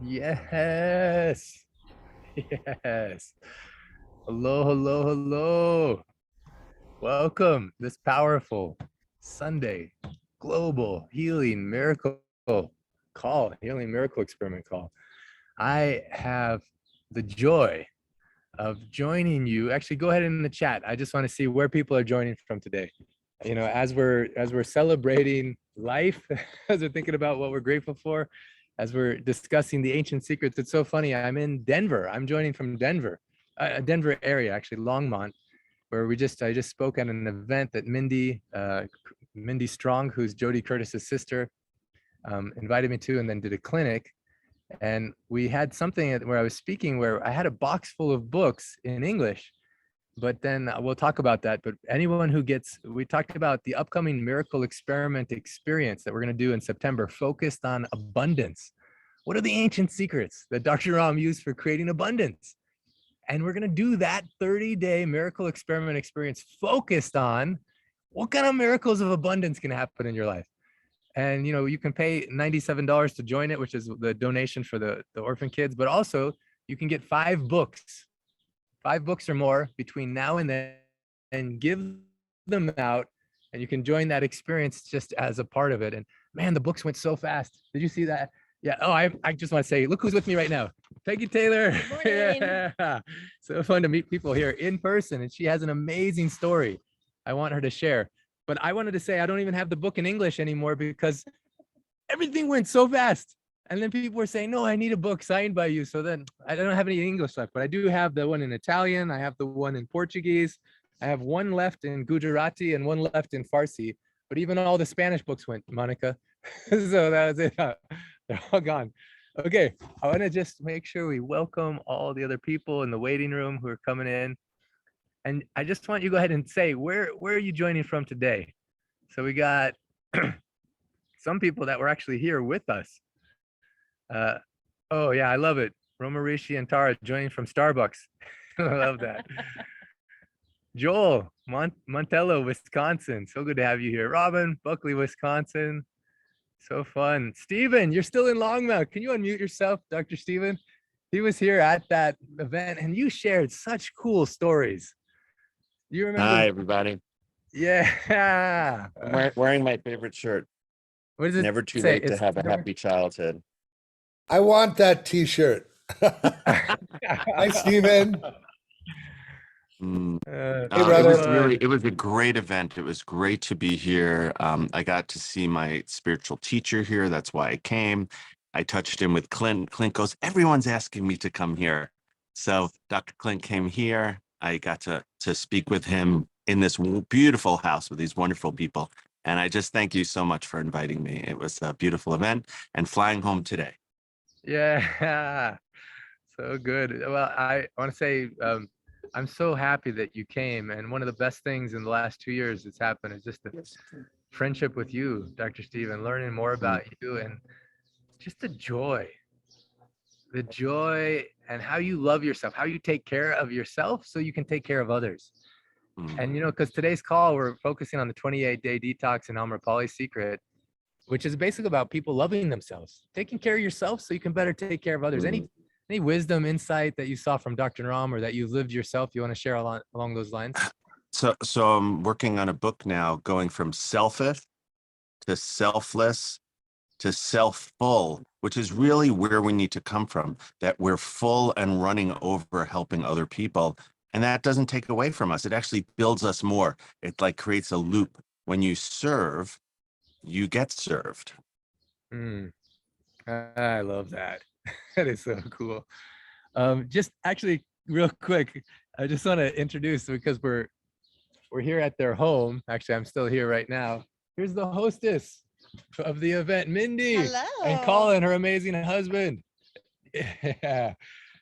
Yes. Yes. Hello, hello, hello. Welcome this powerful Sunday global healing miracle call, healing miracle experiment call. I have the joy of joining you. Actually, go ahead in the chat. I just want to see where people are joining from today. You know, as we're celebrating life, as we're thinking about what we're grateful for, as we're discussing the ancient secrets. It's so funny. I'm in Denver. I'm joining from Denver, Denver area, actually Longmont, where I just spoke at an event that Mindy Strong, who's Jody Curtis's sister, invited me to, and then did a clinic. And we had something where I was speaking where I had a box full of books in English, but then we'll talk about that. But anyone who we talked about the upcoming miracle experiment experience that we're going to do in September, focused on abundance. What are the ancient secrets that Dr. Ram used for creating abundance? And we're going to do that 30-day miracle experiment experience focused on what kind of miracles of abundance can happen in your life. And, you know, you can pay $97 to join it, which is the donation for the orphan kids, but also you can get 5 books or more between now and then, and give them out, and you can join that experience just as a part of it. And man, the books went so fast. Did you see that? Yeah. Oh, I just want to say, look who's with me right now. Peggy Taylor. Yeah. So fun to meet people here in person. And she has an amazing story I want her to share. But I wanted to say, I don't even have the book in English anymore because everything went so fast. And then people were saying, no, I need a book signed by you. So then I don't have any English left, but I do have the one in Italian. I have the one in Portuguese. I have one left in Gujarati and one left in Farsi. But even all the Spanish books went, Monica. So that was it. They're all gone. Okay, I want to just make sure we welcome all the other people in the waiting room who are coming in. And I just want you to go ahead and say, where are you joining from today? So we got some people that were actually here with us. Oh yeah, I love it. Roma Rishi and Tara joining from Starbucks. I love that. Joel, Montello, Wisconsin. So good to have you here. Robin, Buckley, Wisconsin. So fun. Stephen, you're still in Longmont. Can you unmute yourself, Dr. Stephen? He was here at that event and you shared such cool stories. You remember? Hi, everybody. Yeah. I'm wearing my favorite shirt. What does it Never too say? late to have a happy childhood. I want that t-shirt. Hi, Stephen. Hey, brother. It was a great event. It was great to be here. I got to see my spiritual teacher here. That's why I came. I touched in with Clint. Clint goes, everyone's asking me to come here. So Dr. Clint came here. I got to speak with him in this beautiful house with these wonderful people. And I just thank you so much for inviting me. It was a beautiful event and flying home today. Yeah, so good. Well, I want to say I'm so happy that you came. And one of the best things in the last 2 years that's happened is just the friendship with you, Dr. Stephen, learning more about you and just the joy and how you love yourself, how you take care of yourself so you can take care of others. And, you know, because today's call, we're focusing on the 28-day detox and Amrapali's secret, which is basically about people loving themselves, taking care of yourself so you can better take care of others. Any wisdom, insight that you saw from Dr. Ram or that you've lived yourself, you want to share along those lines? So I'm working on a book now, going from selfish to selfless to self-full, which is really where we need to come from, that we're full and running over helping other people. And that doesn't take away from us. It actually builds us more. It like creates a loop. When you serve, you get served. I love that. That is so cool. Just actually real quick, I just want to introduce, because we're here at their home. Actually, I'm still here right now. Here's the hostess of the event, Mindy. Hello. And Colin, her amazing husband. Yeah.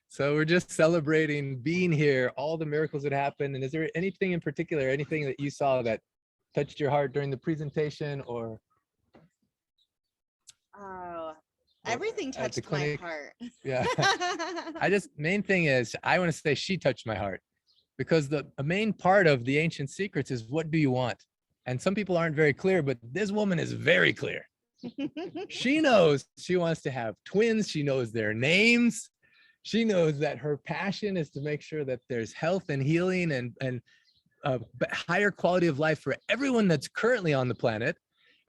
So we're just celebrating being here, all the miracles that happened. And is there anything in particular, anything that you saw that touched your heart during the presentation or? Oh, everything touched my heart. Yeah. Main thing is, I want to say she touched my heart, because the main part of the ancient secrets is, what do you want? And some people aren't very clear, but this woman is very clear. She knows she wants to have twins. She knows their names. She knows that her passion is to make sure that there's health and healing and higher quality of life for everyone that's currently on the planet.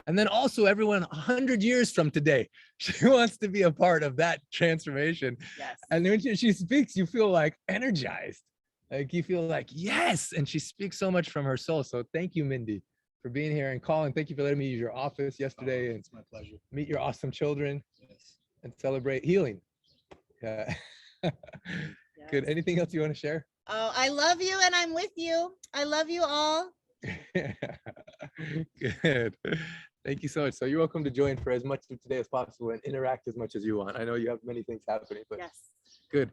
And then also everyone 100 years from today. She wants to be a part of that transformation. Yes. And when she speaks, you feel like energized. Like you feel like, yes. And she speaks so much from her soul. So thank you, Mindy, for being here. And Colin, thank you for letting me use your office yesterday. And It's my pleasure. meet your awesome children Yes. and celebrate healing. Yeah. Good. Anything else you want to share? Oh, I love you and I'm with you. I love you all. Good. Thank you so much. So you're welcome to join for as much of today as possible and interact as much as you want. I know you have many things happening, but Yes. good.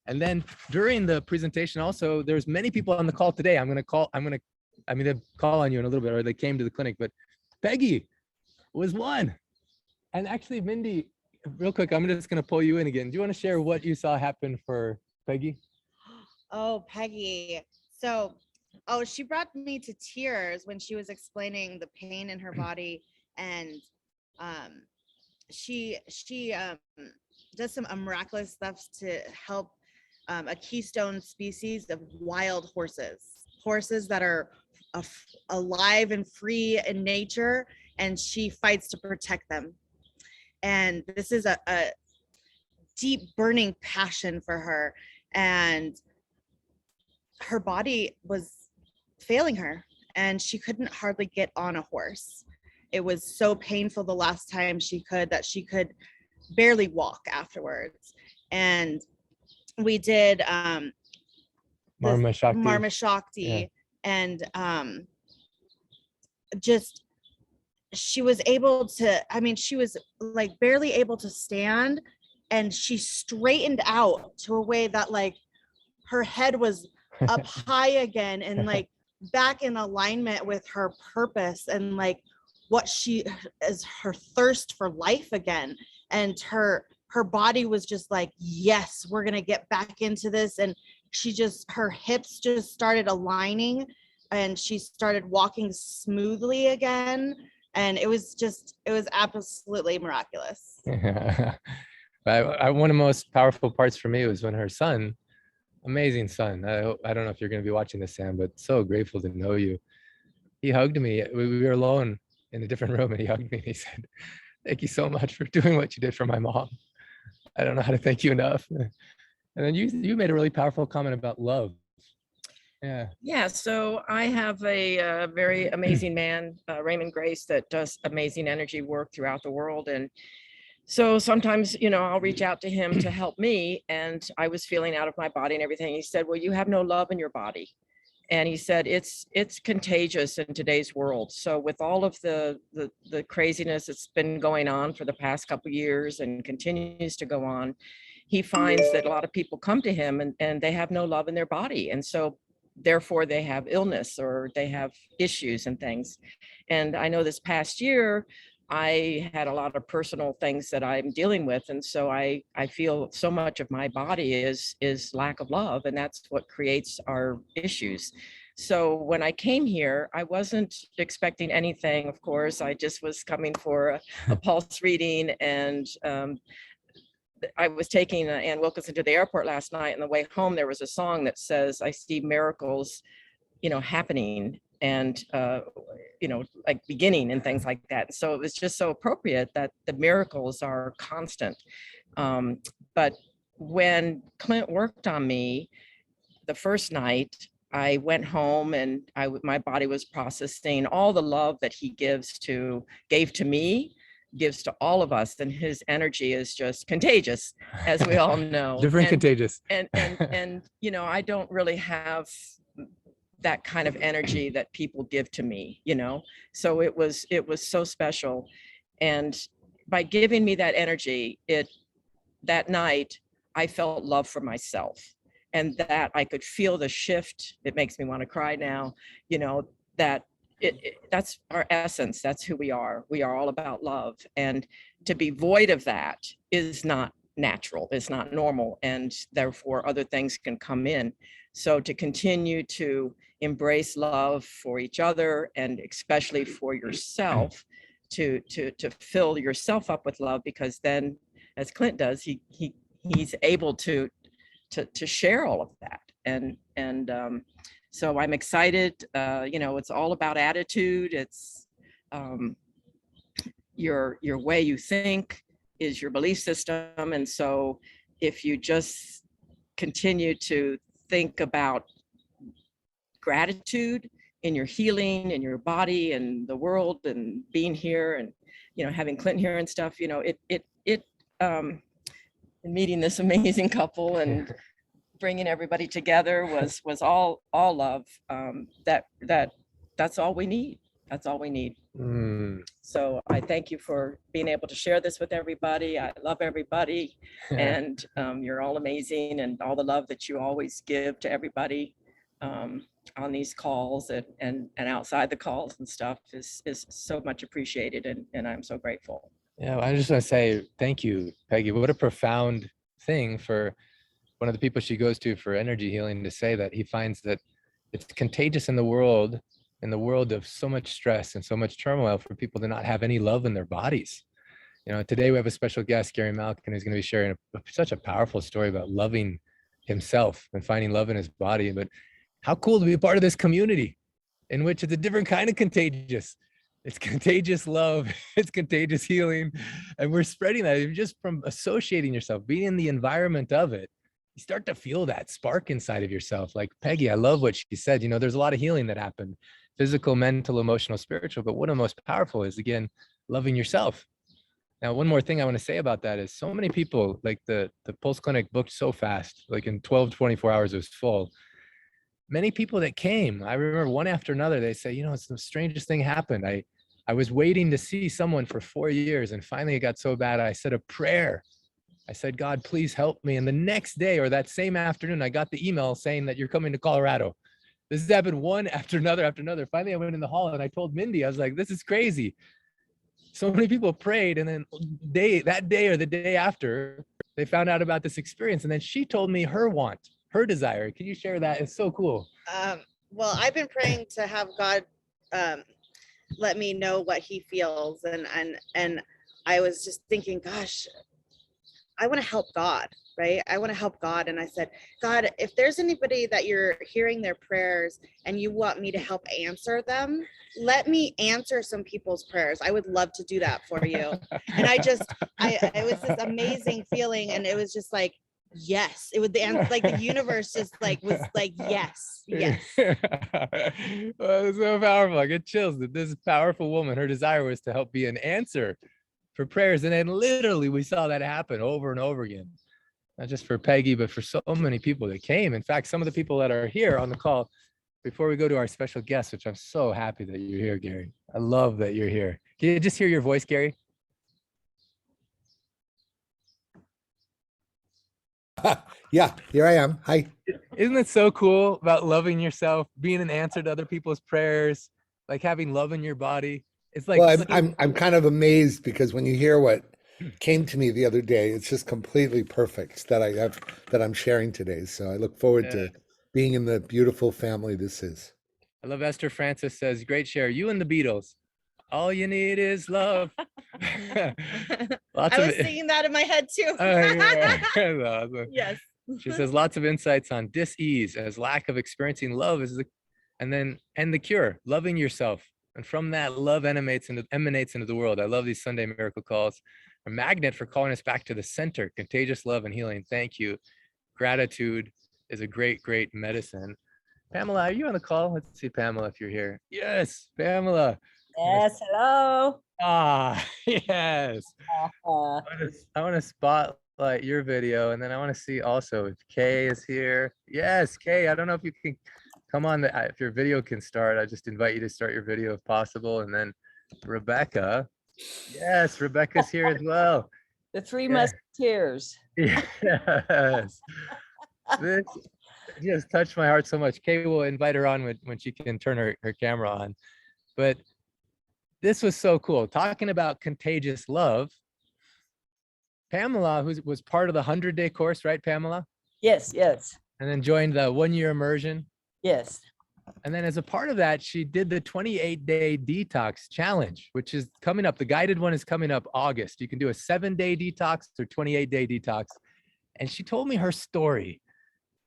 And then during the presentation, also, there's many people on the call today. I'm going to call on you in a little bit, or they came to the clinic, but Peggy was one. And actually, Mindy, real quick, I'm just going to pull you in again. Do you want to share what you saw happen for Peggy? Oh, Peggy. So, she brought me to tears when she was explaining the pain in her body, and she does some miraculous stuff to help a keystone species of wild horses that are alive and free in nature, and she fights to protect them. And this is a deep burning passion for her, and her body was failing her and she couldn't hardly get on a horse. It was so painful the last time that she could barely walk afterwards. And we did Marma Shakti, Yeah. and just she was able to, she was like barely able to stand, and she straightened out to a way that like her head was up high again and like back in alignment with her purpose and like what she is, her thirst for life again. And her body was just like, yes, we're gonna get back into this. And her hips just started aligning and she started walking smoothly again. And it was absolutely miraculous. One of the most powerful parts for me was when her son, amazing son. I don't know if you're going to be watching this, Sam, but so grateful to know you. He hugged me. We were alone in a different room and he hugged me and he said, thank you so much for doing what you did for my mom. I don't know how to thank you enough. And then you made a really powerful comment about love. Yeah. So I have a very amazing man, Raymond Grace, that does amazing energy work throughout the world. And so sometimes, I'll reach out to him to help me. And I was feeling out of my body and everything. He said, well, you have no love in your body. And he said, it's contagious in today's world. So with all of the craziness that's been going on for the past couple of years and continues to go on, he finds that a lot of people come to him and they have no love in their body. And so therefore they have illness or they have issues and things. And I know this past year, I had a lot of personal things that I'm dealing with. And so I feel so much of my body is lack of love. And that's what creates our issues. So when I came here, I wasn't expecting anything, of course. I just was coming for a pulse reading. And I was taking Ann Wilkinson to the airport last night. And the way home, there was a song that says, I see miracles, happening and like beginning and things like that. So it was just so appropriate that the miracles are constant. But when Clint worked on me the first night, I went home and my body was processing all the love that he gave to me, gives to all of us, and his energy is just contagious, as we all know. Contagious. And I don't really have that kind of energy that people give to me, so it was so special. And by giving me that energy, that night I felt love for myself, and that I could feel the shift. It makes me want to cry now, that that's our essence. That's who we are. We are all about love, and to be void of that is not natural, it's not normal, and therefore other things can come in. So to continue to embrace love for each other and especially for yourself, to fill yourself up with love, because then, as Clint does, he's able to share all of that. And so I'm excited. It's all about attitude. It's your way you think is your belief system. And so if you just continue to think about gratitude in your healing, in your body and the world, and being here, and having Clint here and stuff, meeting this amazing couple and bringing everybody together was all love. That's all we need. That's all we need. So I thank you for being able to share this with everybody. I love everybody, and you're all amazing, and all the love that you always give to everybody on these calls and outside the calls and stuff is so much appreciated, and I'm so grateful. Yeah, I just want to say thank you, Peggy. What a profound thing for one of the people she goes to for energy healing to say that he finds that it's contagious in the world of so much stress and so much turmoil, for people to not have any love in their bodies. Today we have a special guest, Gary Malkin, who's going to be sharing such a powerful story about loving himself and finding love in his body. But how cool to be a part of this community in which it's a different kind of contagious. It's contagious love, it's contagious healing, and we're spreading that just from associating yourself, being in the environment of it. You start to feel that spark inside of yourself. Like Peggy, I love what she said. There's a lot of healing that happened, physical, mental, emotional, spiritual, but one of the most powerful is, again, loving yourself. Now, one more thing I want to say about that is so many people, like the Pulse Clinic booked so fast, like in 12, 24 hours, it was full. Many people that came, I remember one after another, they say, it's the strangest thing happened. I was waiting to see someone for 4 years, and finally it got so bad, I said a prayer. I said, God, please help me. And the next day, or that same afternoon, I got the email saying that you're coming to Colorado. This has happened one after another after another. Finally, I went in the hall and I told Mindy, I was like, this is crazy. So many people prayed, and then that day or the day after, they found out about this experience. And then she told me her desire. Can you share that? It's so cool. Well, I've been praying to have God let me know what he feels. And I was just thinking, gosh, I want to help God, right? I want to help God. And I said, God, if there's anybody that you're hearing their prayers and you want me to help answer them, let me answer some people's prayers. I would love to do that for you. And it was this amazing feeling. And it was just like, yes, it would, like the universe just was like, yes. Well, it's so powerful. I get chills that this powerful woman, her desire was to help be an answer for prayers. And then literally we saw that happen over and over again, not just for Peggy, but for so many people that came. In fact, some of the people that are here on the call, before we go to our special guest, which I'm so happy that you're here, Gary. I love that you're here. Can you just hear your voice, Gary? Yeah, here I am. Hi. Isn't it so cool about loving yourself, being an answer to other people's prayers, like having love in your body? It's like, well, I'm kind of amazed, because when you hear what came to me the other day, it's just completely perfect that I'm sharing today. So I look forward to being in the beautiful family this is. I love Esther Francis says, great share. You and the Beatles. All you need is love. I was singing that in my head too. Awesome. Yes. She says lots of insights on dis-ease as lack of experiencing love is the cure, loving yourself. And from that, love emanates into the world. I love these Sunday miracle calls. A magnet for calling us back to the center, contagious love and healing. Thank you. Gratitude is a great, great medicine. Pamela, are you on the call? Let's see, Pamela, if you're here. Yes, Pamela. Yes, hello. Yes. I want to spotlight your video, and then I want to see also if Kay is here. Yes, Kay, I don't know if you can come on, if your video can start. I just invite you to start your video if possible. And then Rebecca. Yes, Rebecca's here as well. The Three Musketeers. Yes. This just touched my heart so much. Kay will invite her on when she can turn her camera on. But this was so cool. Talking about contagious love. Pamela, who was part of the 100-day course, right, Pamela? Yes. And then joined the 1-year immersion. Yes. And then as a part of that, she did the 28-day detox challenge, which is coming up. The guided one is coming up August. You can do a 7-day detox or 28-day detox. And she told me her story.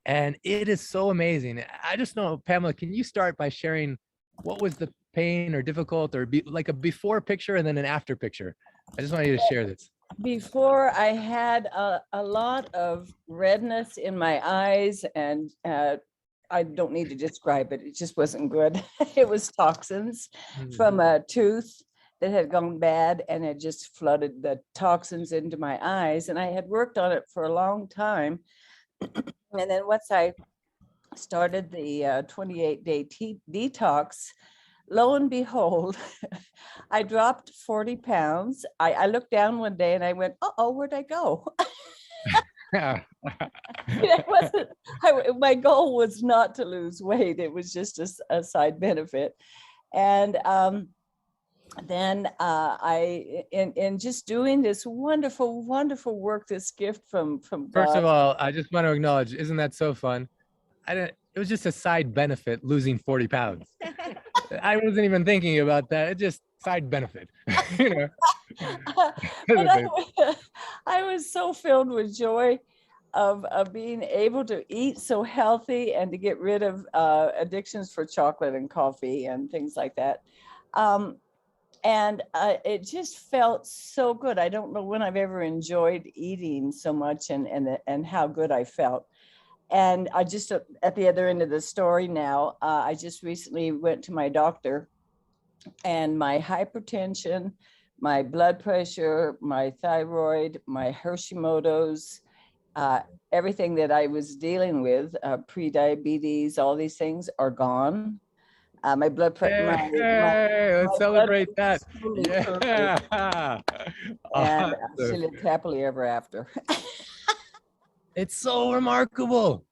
And it is so amazing. I just know, Pamela, can you start by sharing what was the pain or difficult or like a before picture and then an after picture? I just want you to share this. Before I had a lot of redness in my eyes, and I don't need to describe it. It just wasn't good. It was toxins from a tooth that had gone bad, and it just flooded the toxins into my eyes. And I had worked on it for a long time. And then once I started the 28-day detox, lo and behold, I dropped 40 pounds. I looked down one day and I went, uh-oh, where'd I go? My goal was not to lose weight. It was just a side benefit. And then in just doing this wonderful, wonderful work, this gift from God. First of all, I just want to acknowledge, isn't that so fun? It was just a side benefit, losing 40 pounds. I wasn't even thinking about that. It's just side benefit. You know. But I was so filled with joy of being able to eat so healthy and to get rid of addictions for chocolate and coffee and things like that. And it just felt so good. I don't know when I've ever enjoyed eating so much and how good I felt. And I just, at the other end of the story now, I just recently went to my doctor, and my hypertension, my blood pressure, my thyroid, my Hashimoto's, everything that I was dealing with, pre-diabetes, all these things are gone. My blood pressure. Let's celebrate that. Yeah. And she lived happily ever after. It's so remarkable.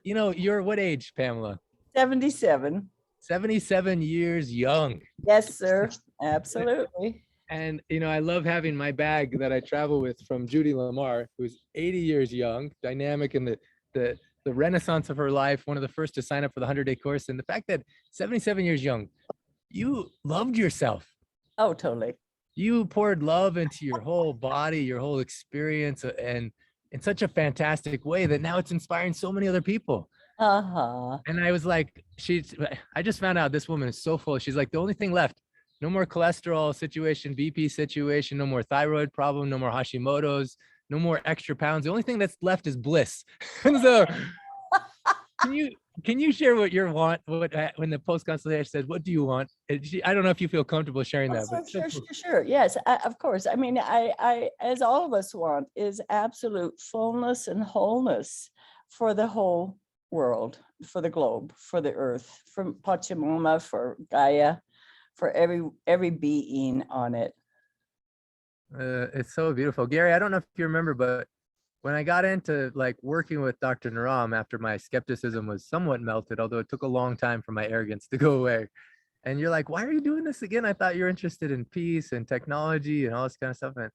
You know, you're what age, Pamela? 77. 77 years young. Yes, sir. Absolutely. And, you know, I love having my bag that I travel with from Judy Lamar, who's 80 years young, dynamic in the renaissance of her life, one of the first to sign up for the 100-day course. And the fact that 77 years young, you loved yourself. Oh, totally. You poured love into your whole body, your whole experience, and in such a fantastic way that now it's inspiring so many other people. And I was like, I just found out this woman is so full. She's like, the only thing left, no more cholesterol situation, BP situation, no more thyroid problem, no more Hashimoto's, no more extra pounds. The only thing that's left is bliss. And so can you share what you want? When the post consultation said, what do you want? I don't know if you feel comfortable sharing that. But sure. Yes, of course. I mean, I, as all of us want, is absolute fullness and wholeness for the whole world, for the globe, for the earth, for Pachamama, for Gaia, for every being on it. It's so beautiful. Gary, I don't know if you remember, but when I got into like working with Dr. Naram after my skepticism was somewhat melted, although it took a long time for my arrogance to go away. And you're like, why are you doing this again? I thought you were interested in peace and technology and all this kind of stuff. And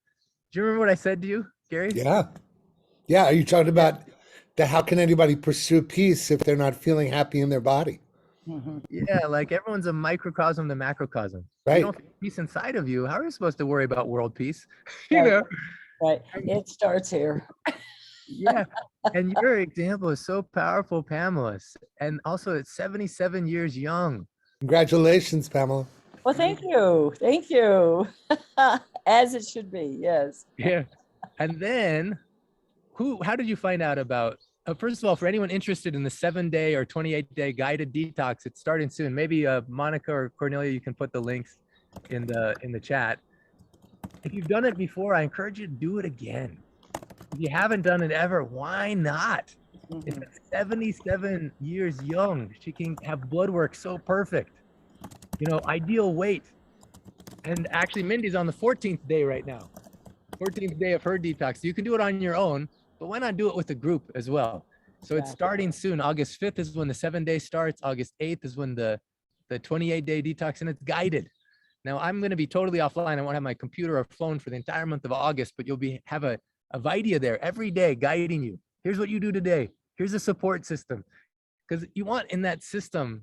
do you remember what I said to you, Gary? Yeah. Yeah. Are you talking about how can anybody pursue peace if they're not feeling happy in their body? Yeah, like everyone's a microcosm to macrocosm. Right. You don't feel peace inside of you. How are you supposed to worry about world peace? Right. You know? Right. It starts here. Yeah. And your example is so powerful, Pamela. And also it's 77 years young. Congratulations, Pamela. Well, thank you. Thank you. As it should be. Yes. Yeah. And then how did you find out about, first of all, for anyone interested in the 7-day or 28-day guided detox, it's starting soon. Maybe Monica or Cornelia, you can put the links in the chat. If you've done it before, I encourage you to do it again. If you haven't done it ever, why not? It's 77 years young. She can have blood work so perfect. You know, ideal weight. And actually, Mindy's on the 14th day right now. 14th day of her detox. You can do it on your own, but why not do it with a group as well? So it's starting soon. August 5th is when the 7-day starts. August 8th is when the 28-day detox, and it's guided. Now, I'm going to be totally offline. I won't have my computer or phone for the entire month of August, but you'll have a Vidya there every day guiding you. Here's what you do today. Here's a support system. because you want in that system,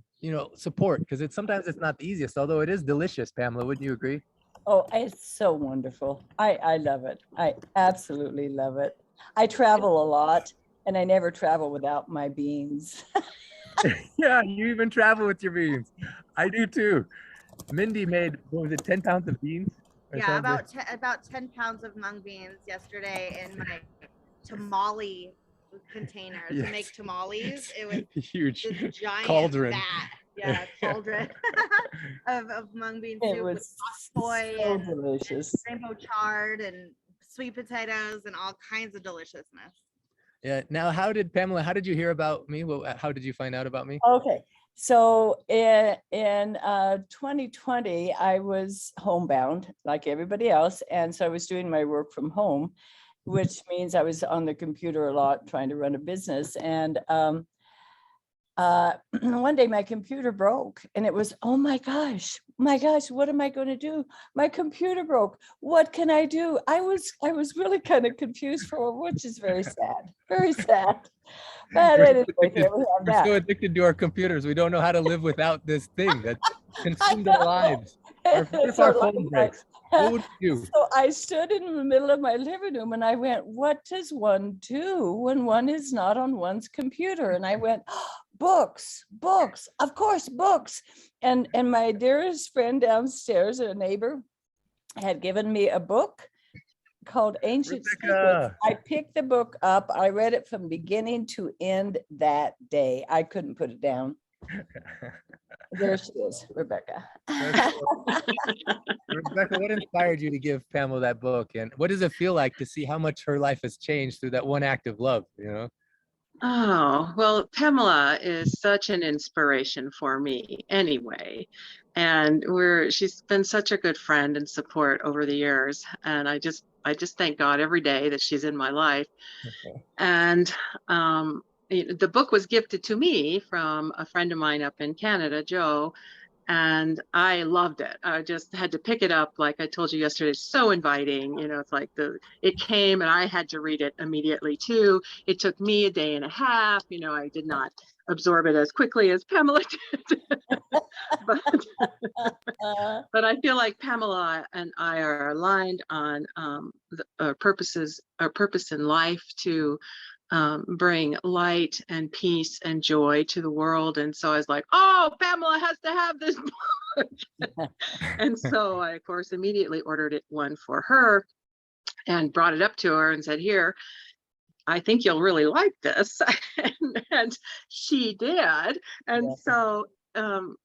support, because sometimes it's not the easiest, although it is delicious. Pamela, wouldn't you agree? Oh, it's so wonderful. I love it. I absolutely love it. I travel a lot, and I never travel without my beans. Yeah, you even travel with your beans. I do too. Mindy made, what was it, 10 pounds of beans? Yeah, about 10 pounds of mung beans yesterday in my tamale container to make tamales. It was huge this giant cauldron. vat. Yeah, cauldron of mung bean It soup with was bok choy so and delicious. rainbow chard and sweet potatoes and all kinds of deliciousness. Yeah. Now, Pamela, how did you hear about me? Well, how did you find out about me? Okay. So in 2020, I was homebound like everybody else. And so I was doing my work from home, which means I was on the computer a lot trying to run a business. And one day my computer broke and it was, oh my gosh, what am I going to do? My computer broke. What can I do? I was really kind of confused which is very sad, very sad. But anyway, we're so addicted to our computers. We don't know how to live without this thing that consumed our lives. Our phone breaks. What would you do? So I stood in the middle of my living room and I went, what does one do when one is not on one's computer? And I went, books, of course, books. And my dearest friend downstairs, a neighbor, had given me a book called Ancient Secrets. I picked the book up. I read it from beginning to end that day. I couldn't put it down. There she is, Rebecca. Rebecca, what inspired you to give Pamela that book? And what does it feel like to see how much her life has changed through that one act of love, Oh, well, Pamela is such an inspiration for me anyway. And she's been such a good friend and support over the years. And I just thank God every day that she's in my life. And the book was gifted to me from a friend of mine up in Canada, Joe, and I loved it. I just had to pick it up. Like I told you yesterday, it's so inviting. It's like it came and I had to read it immediately too. It took me a day and a half. I did not absorb it as quickly as Pamela did. but I feel like Pamela and I are aligned on our purpose in life to bring light and peace and joy to the world. And so I was like, oh, Pamela has to have this book. And so I, of course, immediately ordered one for her and brought it up to her and said, here, I think you'll really like this. and she did. And so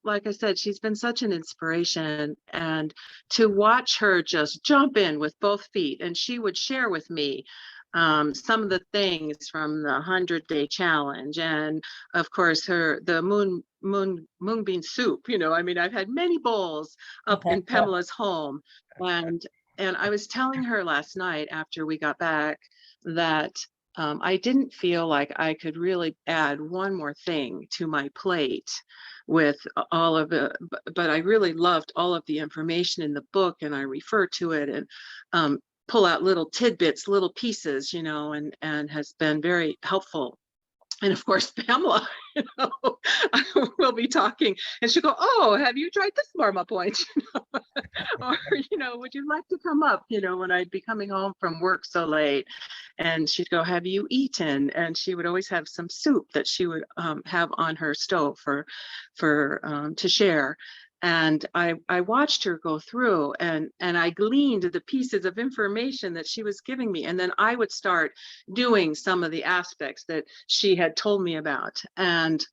like I said, she's been such an inspiration, and to watch her just jump in with both feet. And she would share with me some of the things from the 100-day challenge, and of course the moonbeam soup. I've had many bowls up in Pamela's home, and I was telling her last night after we got back that I didn't feel like I could really add one more thing to my plate with all of it, but I really loved all of the information in the book, and I refer to it and pull out little tidbits, little pieces, and has been very helpful. And of course, Pamela, we'll be talking and she'll go, oh, have you tried this Marma point? Or, would you like to come up, when I'd be coming home from work so late? And she'd go, have you eaten? And she would always have some soup that she would have on her stove for to share. And I watched her go through and I gleaned the pieces of information that she was giving me. And then I would start doing some of the aspects that she had told me about. And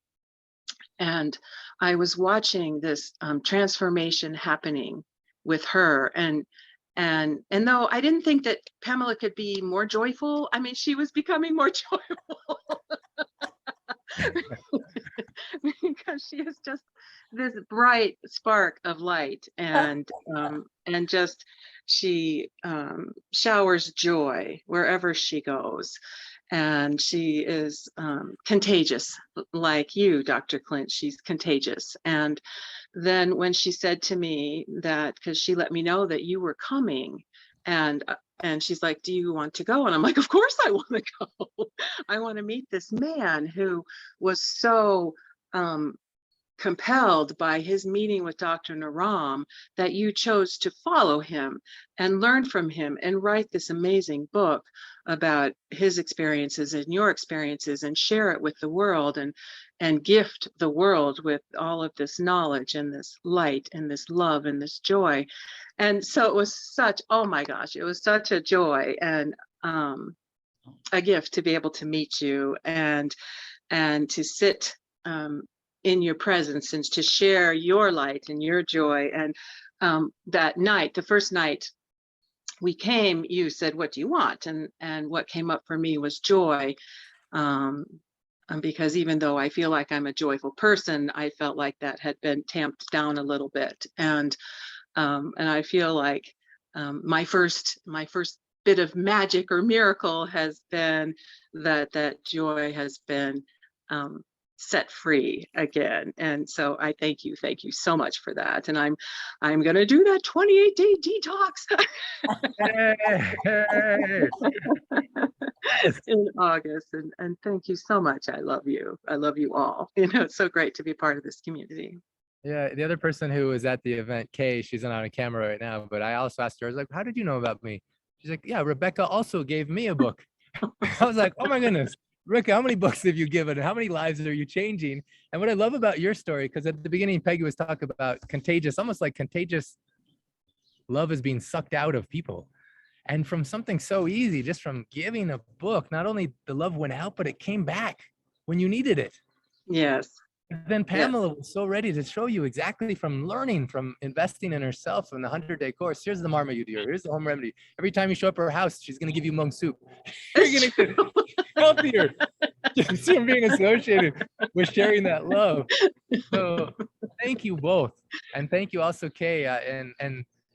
I was watching this transformation happening with her. And though I didn't think that Pamela could be more joyful, she was becoming more joyful. Because she is just this bright spark of light, and just she showers joy wherever she goes, and she is contagious like you, Dr. Clint. She's contagious. And then when she said to me that, because she let me know that you were coming, and and she's like, do you want to go? And I'm like, of course I want to go. I want to meet this man who was so compelled by his meeting with Dr. Naram that you chose to follow him and learn from him and write this amazing book about his experiences and your experiences and share it with the world and gift the world with all of this knowledge and this light and this love and this joy. And so it was such, oh my gosh, it was such a joy and a gift to be able to meet you and to sit in your presence and to share your light and your joy. And that night, the first night we came, you said, what do you want? And what came up for me was joy. Because even though I feel like I'm a joyful person, I felt like that had been tamped down a little bit. And I feel like my first bit of magic or miracle has been that joy has been set free again. And so I thank you so much for that. And I'm gonna do that 28-day detox in August. And thank you so much. I love you all. It's so great to be part of this community. Yeah, the other person who was at the event, Kay, she's not on camera right now, but I also asked her, I was like, how did you know about me? She's like, yeah, Rebecca also gave me a book. I was like, oh my goodness, Rebecca, how many books have you given and how many lives are you changing? And what I love about your story, because at the beginning, Peggy was talking about contagious, almost like contagious love is being sucked out of people. And from something so easy, just from giving a book, not only the love went out, but it came back when you needed it. Yes. Then Pamela was so ready to show you exactly from learning, from investing in herself in the 100-day course. Here's the marma you do. Here's the home remedy. Every time you show up at her house, she's going to give you mung soup. You're going to get healthier just from being associated with sharing that love. So thank you both. And thank you also, Kay,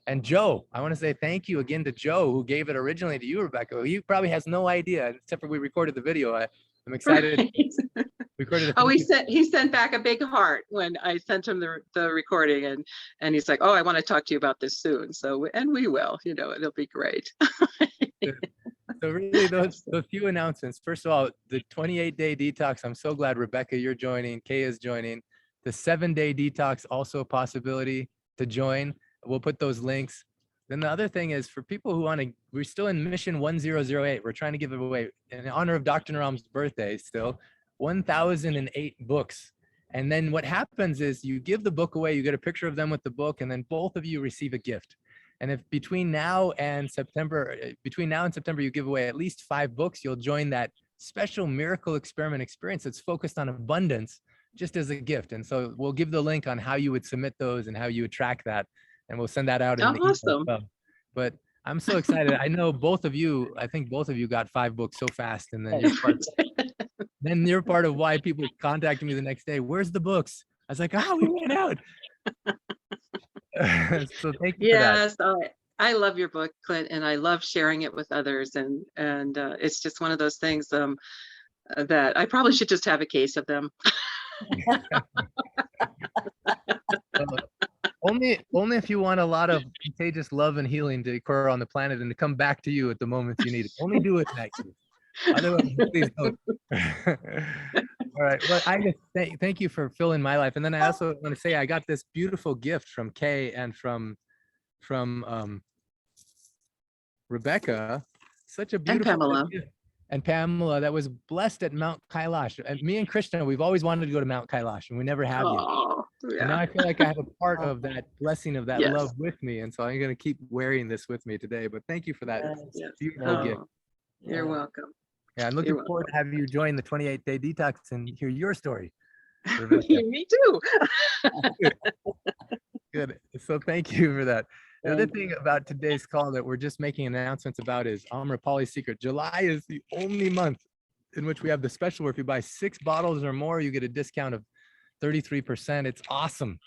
and Joe. I want to say thank you again to Joe, who gave it originally to you, Rebecca. He probably has no idea, except for we recorded the video. I'm excited. Right. Oh, he sent back a big heart when I sent him the recording, and he's like, oh, I want to talk to you about this soon. So, and we will, it'll be great. So really those few announcements. First of all, the 28-day detox. I'm so glad, Rebecca, you're joining. Kay is joining. The 7-day detox, also a possibility to join. We'll put those links. Then the other thing is for people who want to, we're still in mission 1008. We're trying to give away, in honor of Dr. Naram's birthday still, 1,008 books. And then what happens is you give the book away, you get a picture of them with the book, and then both of you receive a gift. And if between now and September, you give away at least 5 books, you'll join that special miracle experiment experience that's focused on abundance, just as a gift. And so we'll give the link on how you would submit those and how you would track that. And we'll send that out in the email as well. But I'm so excited. I know both of you, I think both of you got 5 books so fast. And then you're part of why people contacted me the next day. Where's the books? I was like, oh, we ran out. So thank you for that. Yes, I love your book, Clint, and I love sharing it with others. And it's just one of those things that I probably should just have a case of them. Only if you want a lot of contagious love and healing to occur on the planet and to come back to you at the moment you need it. Only do it that case. Otherwise, please don't. All right. Well, I just thank you for filling my life. And then I also want to say I got this beautiful gift from Kay and from Rebecca. Such a beautiful Pamela. gift. And Pamela, that was blessed at Mount Kailash. And me and Krishna, we've always wanted to go to Mount Kailash, and we never have yet. Yeah. And now I feel like I have a part of that blessing of that Yes. love with me. And so I'm going to keep wearing this with me today. But thank you for that beautiful gift. You're welcome. Yeah, I'm looking forward to having you join the 28-day detox and hear your story. Me too. Good. So thank you for that. The other thing about today's call that we're just making announcements about is Amrapali's Secret. July is the only month in which we have the special where if you buy 6 bottles or more, you get a discount of 33%. It's awesome.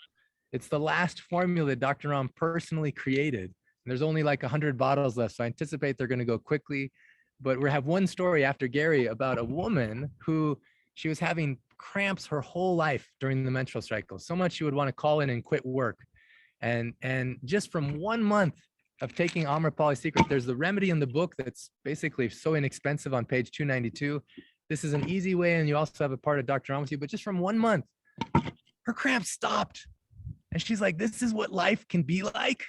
It's the last formula that Dr. Ram personally created. And there's only like 100 bottles left. So I anticipate they're going to go quickly. But we have one story after Gary about a woman who she was having cramps her whole life during the menstrual cycle. So much she would want to call in and quit work. And just from 1 month of taking Amrapali's secret. There's the remedy in the book that's basically so inexpensive on page 292. This is an easy way, and you also have a part of Dr. On with you, but just from 1 month, her cramps stopped. And she's like, this is what life can be like.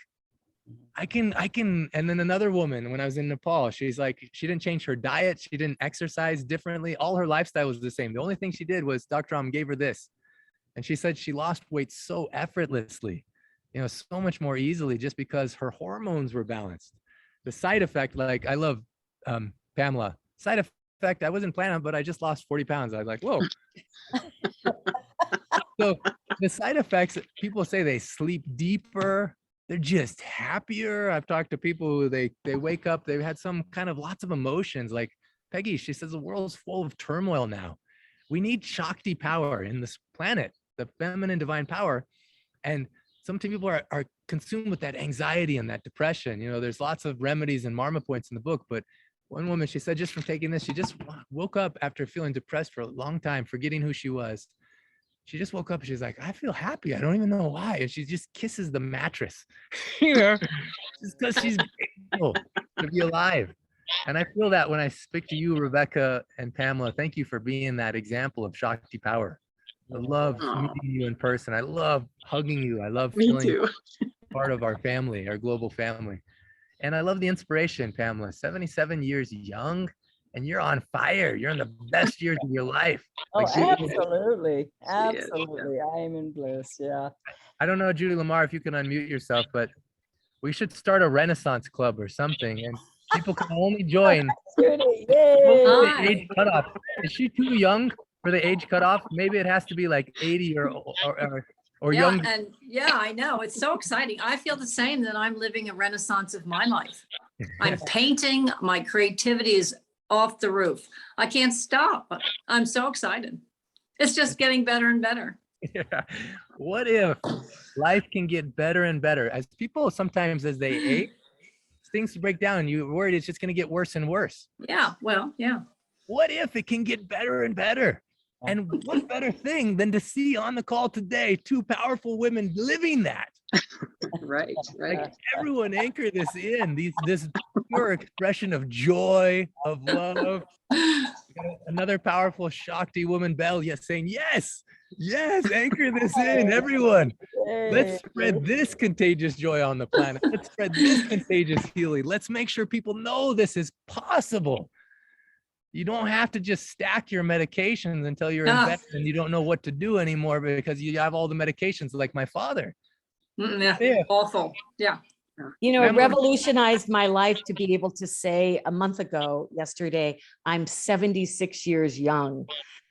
I can, and then another woman, when I was in Nepal, she's like, she didn't change her diet. She didn't exercise differently. All her lifestyle was the same. The only thing she did was Dr. Am gave her this. And she said she lost weight so effortlessly, so much more easily, just because her hormones were balanced. The side effect, like I love Pamela, side effect, I wasn't planning on, but I just lost 40 pounds. I was like, whoa. So the side effects, people say they sleep deeper. They're just happier. I've talked to people who they wake up, they've had some kind of lots of emotions. Like Peggy, she says the world's full of turmoil now. We need Shakti power in this planet, the feminine divine power. And some people are consumed with that anxiety and that depression. There's lots of remedies and marma points in the book, but one woman, she said just from taking this, she just woke up after feeling depressed for a long time, forgetting who she was. She just woke up and she's like, I feel happy. I don't even know why. And she just kisses the mattress, just because she's grateful to be alive. And I feel that when I speak to you, Rebecca and Pamela, thank you for being that example of Shakti power. I love meeting you in person. I love hugging you. I love feeling part of our family, our global family. And I love the inspiration, Pamela, 77 years young. And you're on fire. You're in the best years of your life. Oh, absolutely. Absolutely. I am in bliss. Yeah. I don't know, Judy Lamar, if you can unmute yourself, but we should start a Renaissance club or something. And people can only join. Judy, yay. The age cutoff. Is she too young for the age cutoff? Maybe it has to be like 80 or yeah, young. And yeah, I know. It's so exciting. I feel the same, that I'm living a renaissance of my life. I'm painting. My creativity is off the roof. I can't stop. I'm so excited. It's just getting better and better. Yeah. What if life can get better and better? As people sometimes, as they age, things break down and you're worried it's just going to get worse and worse. Yeah, well, yeah. What if it can get better and better? And what better thing than to see on the call today 2 powerful women living that? Right. Like, everyone anchor this in, this pure expression of joy, of love. Another powerful Shakti woman, Belle, saying yes, anchor this in, everyone. Let's spread this contagious joy on the planet. Let's spread this contagious healing. Let's make sure people know this is possible. You don't have to just stack your medications until you're in bed and you don't know what to do anymore because you have all the medications, like my father. Yeah. Awful. Yeah. It revolutionized my life to be able to say a month ago, yesterday, I'm 76 years young.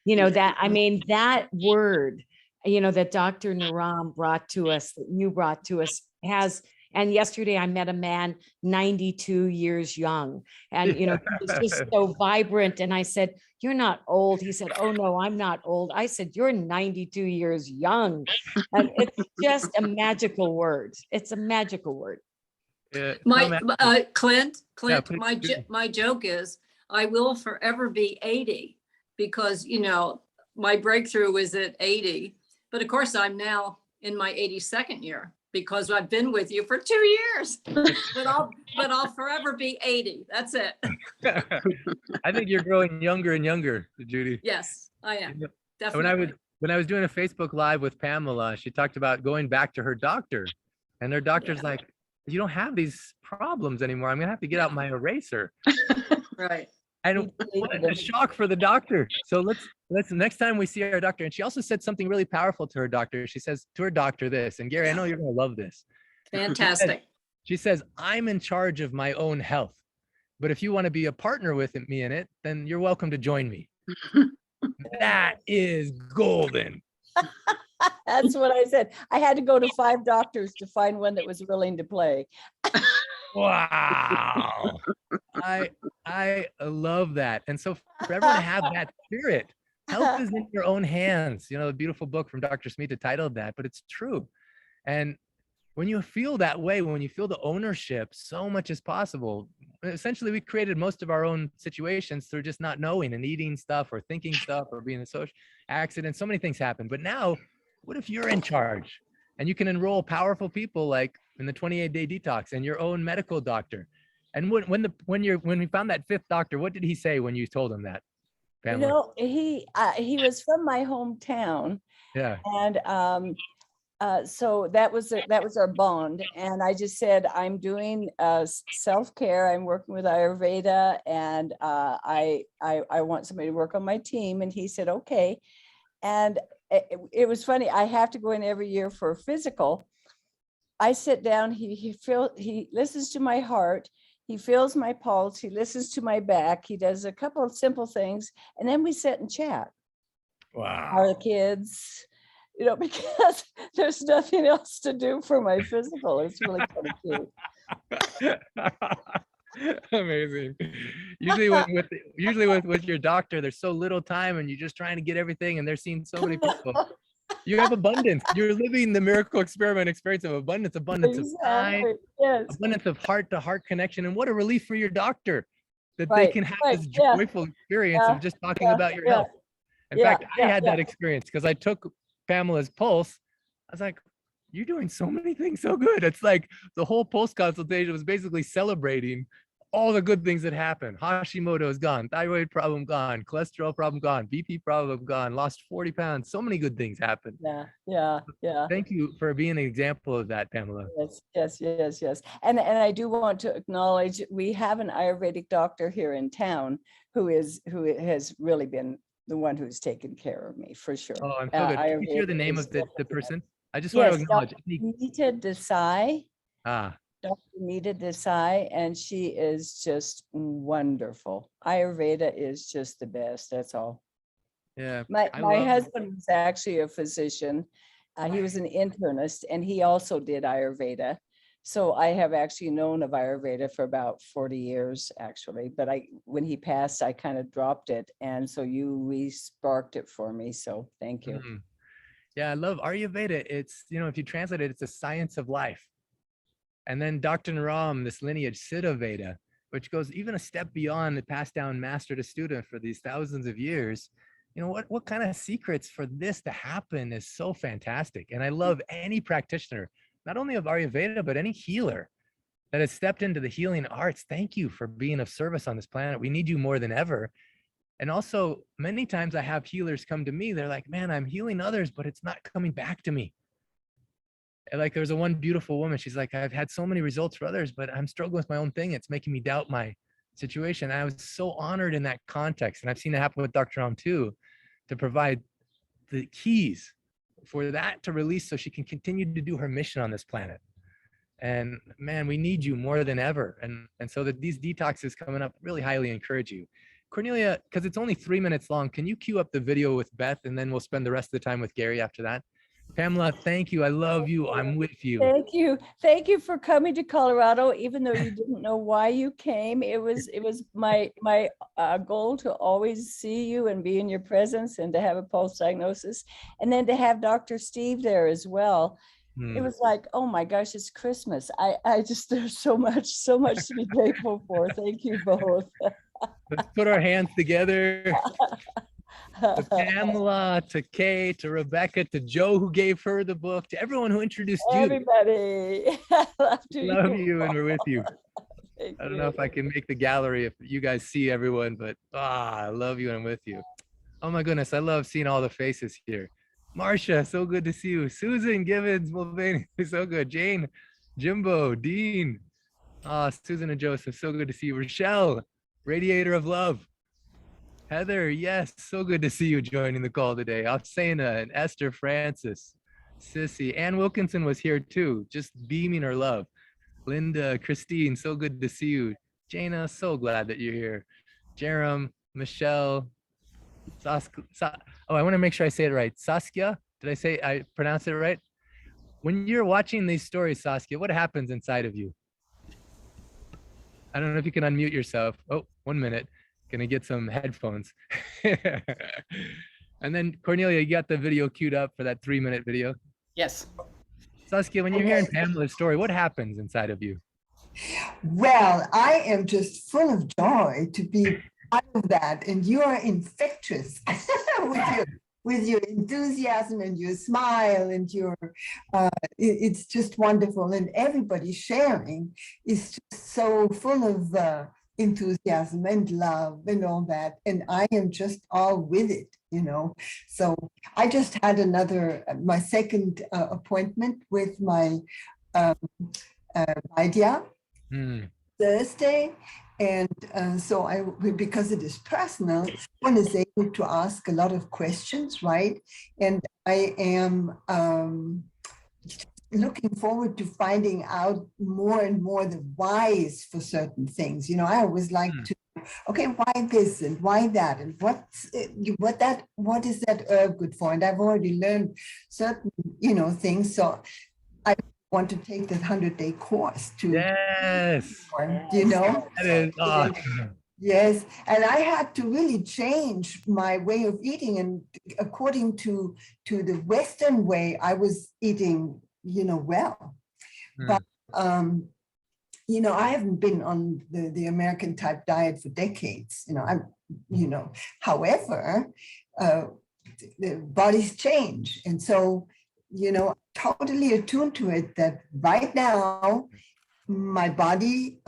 That word, that Dr. Naram brought to us, that you brought to us has. And yesterday I met a man 92 years young, and he was just so vibrant. And I said, "You're not old." He said, "Oh no, I'm not old." I said, "You're 92 years young." And it's just a magical word. It's a magical word. Clint, Yeah, my joke is I will forever be 80 because, my breakthrough was at 80, but of course I'm now in my 82nd year, because I've been with you for 2 years, but I'll forever be 80. That's it. I think you're growing younger and younger, Judy. Yes, I am. Definitely. When I was doing a Facebook Live with Pamela, she talked about going back to her doctor, and her doctor's like, "You don't have these problems anymore. I'm gonna have to get out my eraser." Right. And what a shock for the doctor. So let's next time we see our doctor. And she also said something really powerful to her doctor. She says to her doctor this, and Gary, I know you're gonna love this. Fantastic. She says, "I'm in charge of my own health, but if you want to be a partner with me in it, then you're welcome to join me." That is golden. That's what I said. I had to go to 5 doctors to find one that was willing to play. Wow. I love that. And so for everyone to have that spirit, health is in your own hands. The beautiful book from Dr. Smita titled that, but it's true. And when you feel that way, when you feel the ownership, so much is possible. Essentially, we created most of our own situations through just not knowing and eating stuff or thinking stuff or being in social accidents. So many things happen. But now, what if you're in charge and you can enroll powerful people like in the 28-day detox, and your own medical doctor. And when we found that fifth doctor, what did he say when you told him that, Pamela? He was from my hometown. Yeah. And so that was our bond. And I just said, I'm doing self-care. I'm working with Ayurveda, and I want somebody to work on my team. And he said, okay. And it was funny. I have to go in every year for a physical. I sit down. He listens to my heart. He feels my pulse. He listens to my back. He does a couple of simple things, and then we sit and chat. Wow. Our kids, because there's nothing else to do for my physical. It's really kind of cute. Amazing. Usually with your doctor, there's so little time, and you're just trying to get everything, and they're seeing so many people. You have abundance. You're living the miracle experiment experience of abundance of time, yes. abundance of heart-to-heart connection. And what a relief for your doctor that they can have this joyful experience of just talking about your health. In fact, I had that experience because I took Pamela's pulse. I was like, you're doing so many things so good. It's like the whole pulse consultation was basically celebrating all the good things that happened. Hashimoto is gone, thyroid problem gone, cholesterol problem gone, BP problem gone, lost 40 pounds. So many good things happened. Yeah. Thank you for being an example of that, Pamela. Yes. And I do want to acknowledge we have an Ayurvedic doctor here in town who has really been the one who's taken care of me, for sure. Oh, I'm so good. Can you share the name of the person? I just want to acknowledge. Nita Desai. Ah. Dr. Nita Desai, and she is just wonderful. Ayurveda is just the best. That's all. Yeah. My husband was actually a physician. He was an internist, and he also did Ayurveda. So I have actually known of Ayurveda for about 40 years, actually. But when he passed, I kind of dropped it, and so you re-sparked it for me. So thank you. Mm-hmm. Yeah, I love Ayurveda. It's, if you translate it, it's a science of life. And then Dr. Naram, this lineage, Siddha Veda, which goes even a step beyond the passed down master to student for these thousands of years. What kind of secrets for this to happen is so fantastic. And I love any practitioner, not only of Ayurveda, but any healer that has stepped into the healing arts. Thank you for being of service on this planet. We need you more than ever. And also, many times I have healers come to me. They're like, man, I'm healing others, but it's not coming back to me. Like there was one beautiful woman. She's like, I've had so many results for others, but I'm struggling with my own thing. It's making me doubt my situation. And I was so honored in that context. And I've seen it happen with Dr. Ram too, to provide the keys for that to release so she can continue to do her mission on this planet. And man, we need you more than ever. And so that these detoxes coming up really highly encourage you. Cornelia, because it's only 3 minutes long, can you cue up the video with Beth, and then we'll spend the rest of the time with Gary after that? Pamela, thank you. I love you. I'm with you. Thank you for coming to Colorado, even though you didn't know why you came. It was my goal to always see you and be in your presence, and to have a pulse diagnosis, and then to have Dr. Steve there as well. It was like, oh my gosh, it's Christmas. I just, there's so much to be grateful for. Thank you both. Let's put our hands together. To Pamela, to Kay, to Rebecca, to Joe, who gave her the book, to everyone who introduced you. Everybody. Love you, and we're with you. I don't know if I can make the gallery if you guys see everyone, but I love you and I'm with you. Oh my goodness, I love seeing all the faces here. Marcia, so good to see you. Susan Givens, Mulvaney, so good. Jane, Jimbo, Dean. Susan and Joseph, so good to see you. Rochelle, radiator of love. Heather, yes, so good to see you joining the call today. Alsena and Esther Francis, Sissy, Ann Wilkinson was here too, just beaming her love. Linda, Christine, so good to see you. Jana, so glad that you're here. Jerem, Michelle, I want to make sure I say it right. Saskia, did I pronounce it right? When you're watching these stories, Saskia, what happens inside of you? I don't know if you can unmute yourself. Oh, 1 minute. Gonna get some headphones. And then Cornelia, you got the video queued up for that 3-minute video? Yes. Saskia, when you're hearing Pamela's story, what happens inside of you? Well, I am just full of joy to be part of that, and you are infectious with with your enthusiasm and your smile and your, it's just wonderful. And everybody sharing is just so full of enthusiasm and love and all that. And I am just all with it, you know. So I just had my second appointment with my Vidya Thursday. And so because it is personal, one is able to ask a lot of questions, right? And I am looking forward to finding out more and more the whys for certain things. You know, I always like to, okay, why this and why that, and what is that herb good for? And I've already learned certain, you know, things. So I want to take that 100-day course to, you know. That is awesome. Yes, and I had to really change my way of eating, and according to the Western way, I was eating, you know, well, but you know, I haven't been on the American type diet for decades. You know, however, the bodies change, and so, you know, totally attuned to it. That right now, my body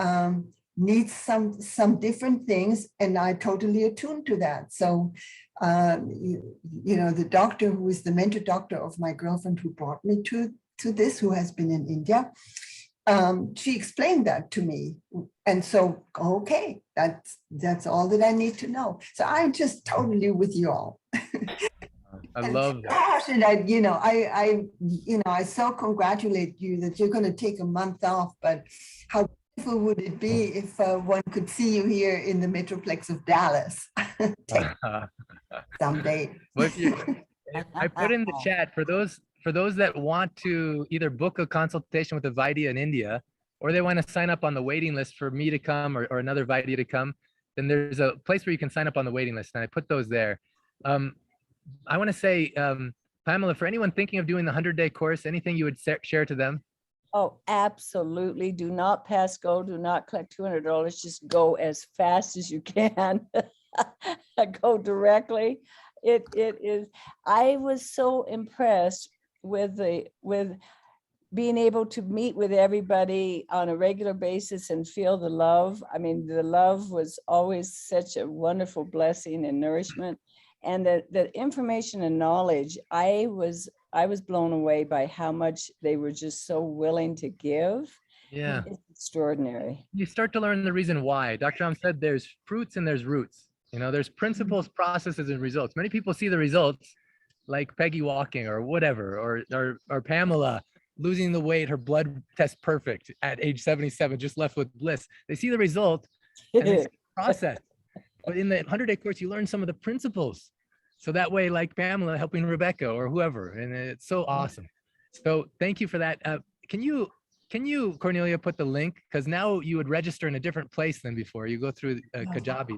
needs some different things, and I totally attuned to that. So, you know, the doctor who is the mentor doctor of my girlfriend who brought me to this, who has been in India, she explained that to me. And so, okay, that's all that I need to know. So I'm just totally with you all. I love that. Gosh, and I so congratulate you that you're going to take a month off, but how wonderful would it be if one could see you here in the Metroplex of Dallas someday? I put in the chat for those that want to either book a consultation with a Vaidya in India, or they want to sign up on the waiting list for me to come or another Vaidya to come, then there's a place where you can sign up on the waiting list, and I put those there. I want to say, Pamela, for anyone thinking of doing the 100-day course, anything you would share to them? Oh, absolutely. Do not pass go. Do not collect $200. Just go as fast as you can. Go directly. It is. I was so impressed with being able to meet with everybody on a regular basis and feel the love. I mean, the love was always such a wonderful blessing and nourishment. And the information and knowledge, I was blown away by how much they were just so willing to give. Yeah. It's extraordinary. You start to learn the reason why. Dr. Am said there's fruits and there's roots. You know, there's principles, processes, and results. Many people see the results, like Peggy walking or whatever, or Pamela losing the weight, her blood test perfect at age 77, just left with bliss. They see the result and they see the process. But in the 100-day course, you learn some of the principles. So that way, like Pamela helping Rebecca or whoever, and it's so awesome. So thank you for that. Can you, Cornelia, put the link? Because now you would register in a different place than before. You go through Kajabi.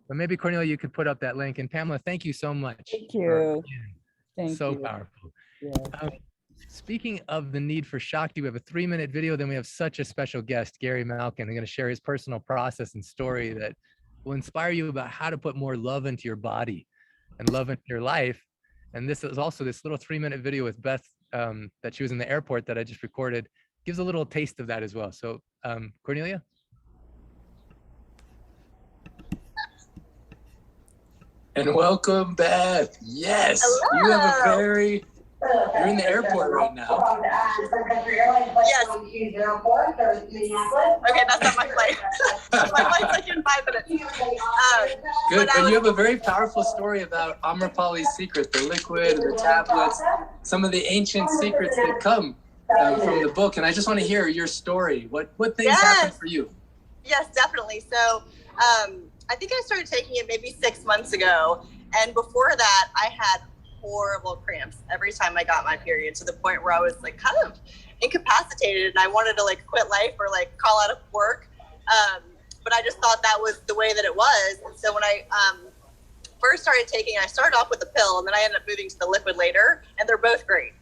But maybe Cornelia, you could put up that link. And Pamela, thank you so much. Thank you. Thank so you. Powerful. Yeah. Speaking of the need for Shakti, we have a 3-minute video. Then we have such a special guest, Gary Malkin. I'm going to share his personal process and story that will inspire you about how to put more love into your body and love into your life. And this is also this little 3-minute video with Beth that she was in the airport that I just recorded, gives a little taste of that as well. So Cornelia? And welcome, Beth. Yes, hello. You have a very, you're in the airport right now. Yes. Okay, that's not my flight. My flight's like in 5 minutes. Good, and you have a very powerful story about Amrapali's secret, the liquid, the tablets, some of the ancient secrets that come from the book. And I just want to hear your story. What things happened for you? Yes, definitely. So, I think I started taking it maybe 6 months ago. And before that, I had horrible cramps every time I got my period, to the point where I was like kind of incapacitated and I wanted to like quit life or like call out of work. But I just thought that was the way that it was. And so when I first started taking it, I started off with the pill and then I ended up moving to the liquid later, and they're both great.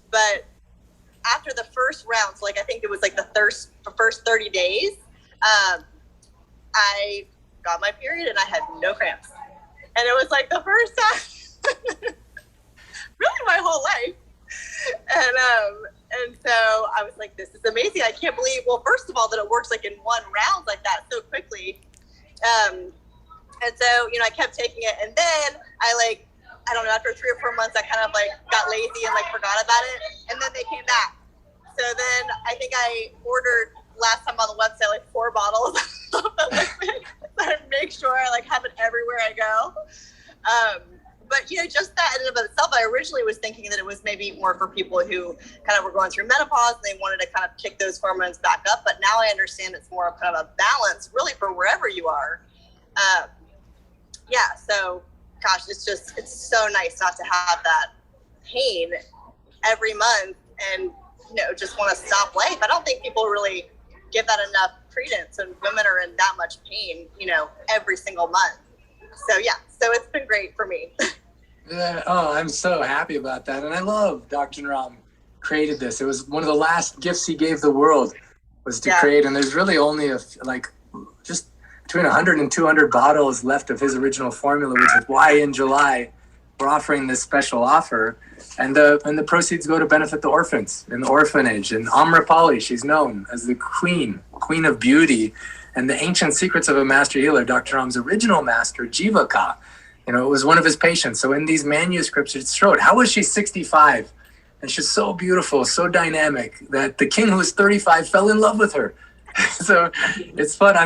But after the first round, so like I think it was like the first 30 days, I got my period and I had no cramps. And it was like the first time really my whole life. And so I was like, this is amazing. I can't believe, well, first of all, that it works like in one round like that so quickly. And so, you know, I kept taking it, and then I don't know, after 3 or 4 months, I kind of like got lazy and like forgot about it. And then they came back. So then I think I ordered last time on the website, like 4 bottles of the liquid. So I make sure I like have it everywhere I go. But, you know, just that in and of itself, I originally was thinking that it was maybe more for people who kind of were going through menopause and they wanted to kind of kick those hormones back up. But now I understand it's more of kind of a balance really for wherever you are. Yeah, so gosh, it's so nice not to have that pain every month and, you know, just want to stop life. I don't think people really give that enough credence, and women are in that much pain, you know, every single month. So yeah, so it's been great for me. Yeah, oh, I'm so happy about that. And I love Dr. Naram created this. It was one of the last gifts he gave the world was to create. And there's really only just between 100 and 200 bottles left of his original formula, which is why in July we're offering this special offer. And the proceeds go to benefit the orphans in the orphanage. And Amrapali, she's known as the queen of beauty. And the ancient secrets of a master healer, Dr. Ram's original master, Jivaka, you know, it was one of his patients. So in these manuscripts, it showed, how was she 65? And she's so beautiful, so dynamic, that the king who was 35 fell in love with her. So it's fun.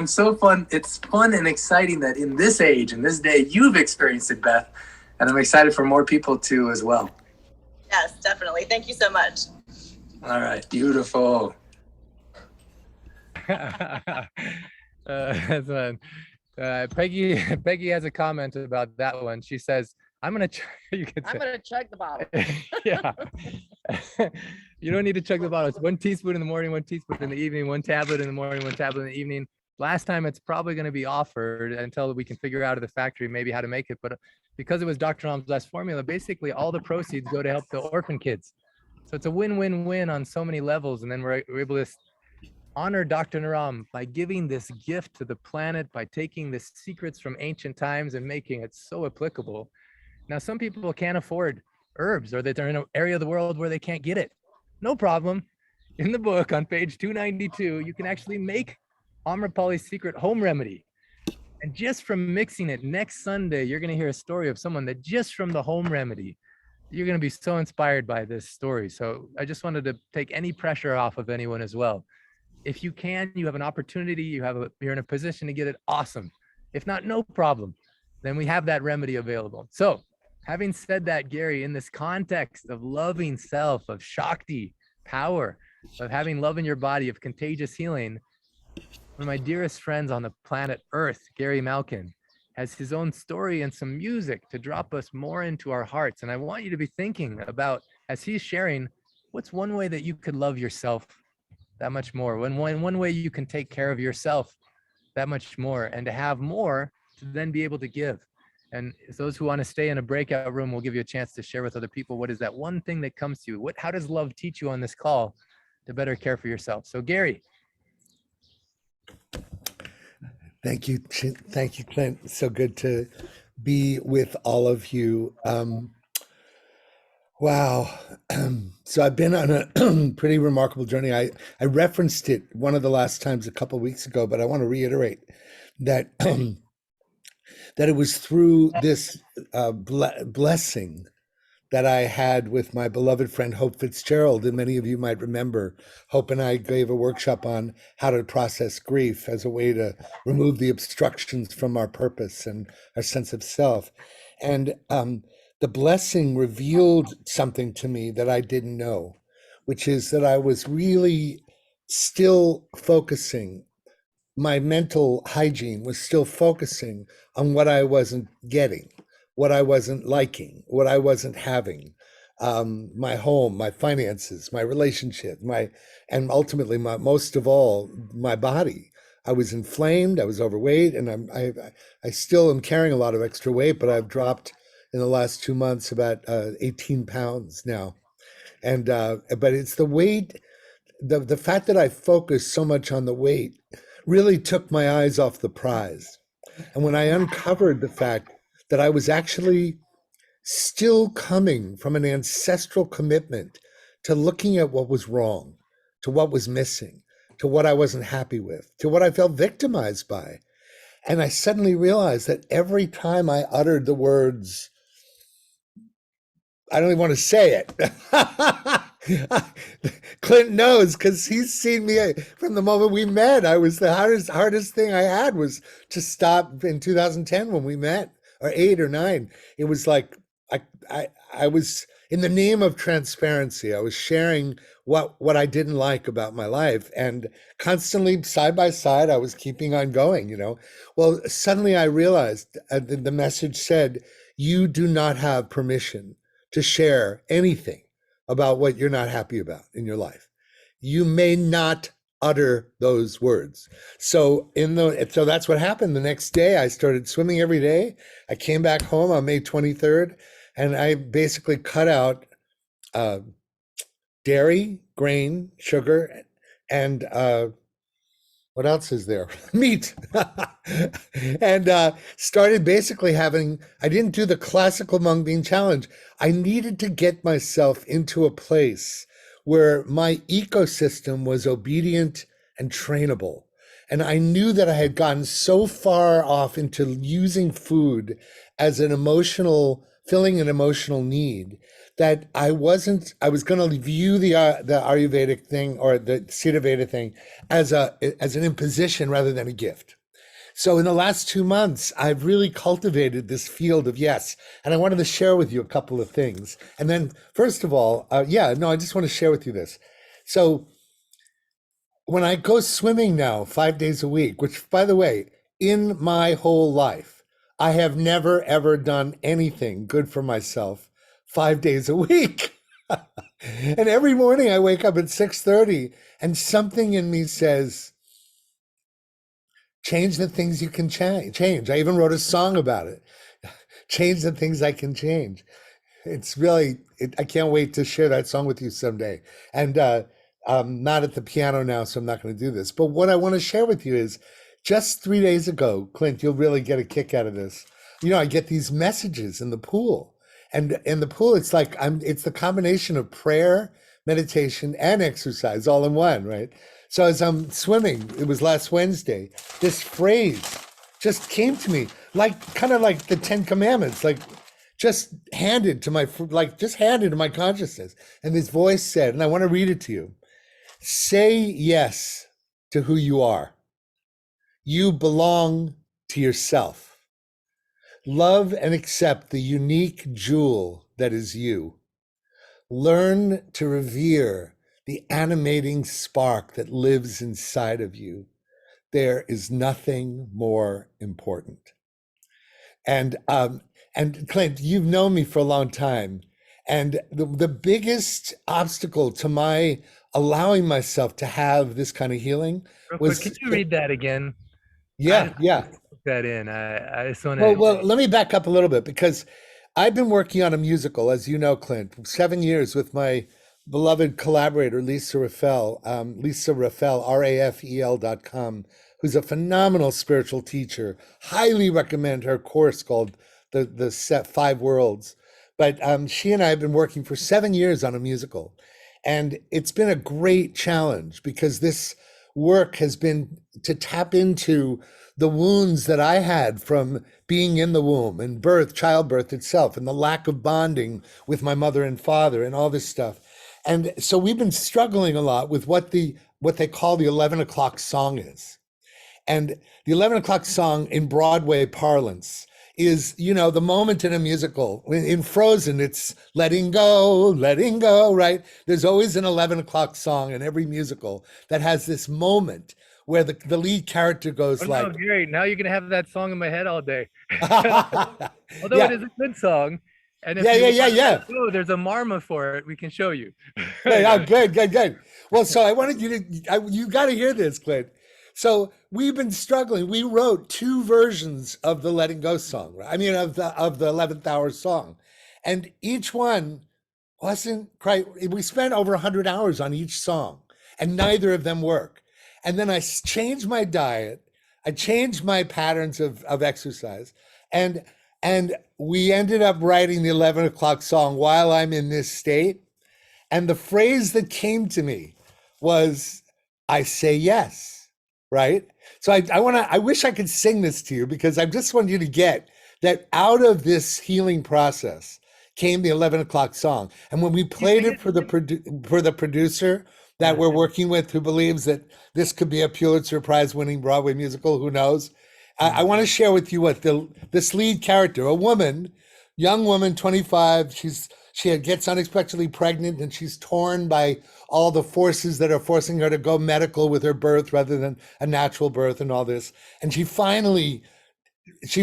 It's fun and exciting that in this age, in this day, you've experienced it, Beth. And I'm excited for more people to as well. Yes, definitely. Thank you so much. All right. Beautiful. That's fun. Peggy has a comment about that one. She says, I'm gonna chug the bottle. Yeah. You don't need to chug the bottle. It's 1 teaspoon in the morning, 1 teaspoon in the evening, 1 tablet in the morning, 1 tablet in the evening. Last time it's probably going to be offered until we can figure out at the factory maybe how to make it. But because it was Dr. Ram's last formula, basically all the proceeds go to help the orphan kids. So it's a win-win-win on so many levels. And then we're able to honor Dr. Naram by giving this gift to the planet, by taking the secrets from ancient times and making it so applicable. Now, some people can't afford herbs, or that they're in an area of the world where they can't get it. No problem. In the book on page 292, you can actually make Amrapali's secret home remedy. And just from mixing it, next Sunday, you're going to hear a story of someone that just from the home remedy, you're going to be so inspired by this story. So I just wanted to take any pressure off of anyone as well. If you can, you have an opportunity, you're in a position to get it, awesome. If not, no problem. Then we have that remedy available. So having said that, Gary, in this context of loving self, of Shakti, power, of having love in your body, of contagious healing, one of my dearest friends on the planet Earth, Gary Malkin, has his own story and some music to drop us more into our hearts. And I want you to be thinking about, as he's sharing, what's one way that you could love yourself that much more? One way you can take care of yourself that much more, and to have more to then be able to give. And those who want to stay in a breakout room, will give you a chance to share with other people. What is that one thing that comes to you? How does love teach you on this call to better care for yourself? So Gary. Thank you. Thank you, Clint. So good to be with all of you. Wow. So I've been on a pretty remarkable journey. I referenced it one of the last times a couple of weeks ago, but I want to reiterate that that it was through this blessing that I had with my beloved friend Hope Fitzgerald, and many of you might remember Hope and I gave a workshop on how to process grief as a way to remove the obstructions from our purpose and our sense of self. And the blessing revealed something to me that I didn't know, which is that I was really still focusing. My mental hygiene was still focusing on what I wasn't getting, what I wasn't liking, what I wasn't having, my home, my finances, my relationship, and ultimately, most of all, my body. I was inflamed, I was overweight, and I still am carrying a lot of extra weight, but I've dropped in the last 2 months about 18 pounds now. And but it's the weight, the fact that I focused so much on the weight really took my eyes off the prize. And when I uncovered the fact that I was actually still coming from an ancestral commitment to looking at what was wrong, to what was missing, to what I wasn't happy with, to what I felt victimized by. And I suddenly realized that every time I uttered the words, I don't even want to say it. Clint knows because he's seen me from the moment we met. I was the hardest thing I had was to stop in 2010 when we met, or 8 or 9. It was like I was in the name of transparency. I was sharing what I didn't like about my life, and constantly side by side, I was keeping on going. Well, suddenly I realized the message said, "You do not have permission to share anything about what you're not happy about in your life. You may not utter those words." So that's what happened. The next day I started swimming every day. I came back home on May 23rd, and I basically cut out dairy, grain, sugar, and what else is there? Meat. And started basically I didn't do the classical mung bean challenge. I needed to get myself into a place where my ecosystem was obedient and trainable. And I knew that I had gotten so far off into using food as filling an emotional need, that I was going to view the Ayurvedic thing or the Siddha Veda thing as an imposition rather than a gift. So in the last 2 months, I've really cultivated this field of yes. And I wanted to share with you a couple of things. And then first of all, I just want to share with you this. So when I go swimming now 5 days a week, which by the way, in my whole life, I have never, ever done anything good for myself 5 days a week. And every morning I wake up at 6:30 and something in me says, change the things you can change. I even wrote a song about it. Change the things I can change. It's really, I can't wait to share that song with you someday. And I'm not at the piano now, so I'm not going to do this. But what I want to share with you is just 3 days ago, Clint, you'll really get a kick out of this. I get these messages in the pool. And in the pool, it's like it's the combination of prayer, meditation, and exercise all in one, right? So as I'm swimming, it was last Wednesday, this phrase just came to me, kind of like the 10 Commandments, just handed to my consciousness. And this voice said, and I want to read it to you, say yes to who you are. You belong to yourself. Love and accept the unique jewel that is you. Learn to revere the animating spark that lives inside of you. There is nothing more important. And Clint, you've known me for a long time. And the biggest obstacle to my allowing myself to have this kind of healing was. Could you read that again? Yeah. Put that in. I just want to. Well, let me back up a little bit, because I've been working on a musical, as you know, Clint, 7 years with my beloved collaborator, Lisa Raffel, Rafel.com, who's a phenomenal spiritual teacher. Highly recommend her course called the Set 5 Worlds. But she and I have been working for 7 years on a musical. And it's been a great challenge, because this work has been to tap into the wounds that I had from being in the womb and childbirth itself, and the lack of bonding with my mother and father and all this stuff. And so we've been struggling a lot with what they call the 11 o'clock song is. And the 11 o'clock song in Broadway parlance is, the moment in a musical. In Frozen, it's letting go, right? There's always an 11 o'clock song in every musical that has this moment where the lead character goes no, great. Now you're going to have that song in my head all day. Although it is a good song. And if there's a Marma for it, we can show you. Good. Well, so I wanted you got to hear this, Clint. So we've been struggling. We wrote 2 versions of the Letting Go song. Right? I mean, of the 11th hour song. And each one wasn't quite, we spent over 100 hours on each song, and neither of them work. And then I changed my diet. I changed my patterns of exercise. And And we ended up writing the 11 o'clock song while I'm in this state. And the phrase that came to me was, I say yes, right? So I wish I could sing this to you, because I just want you to get that out of this healing process came the 11 o'clock song. And when we played it for the producer that we're working with, who believes that this could be a Pulitzer Prize winning Broadway musical, who knows? I want to share with you what this lead character, a woman, young woman, 25, she gets unexpectedly pregnant, and she's torn by all the forces that are forcing her to go medical with her birth rather than a natural birth and all this. And she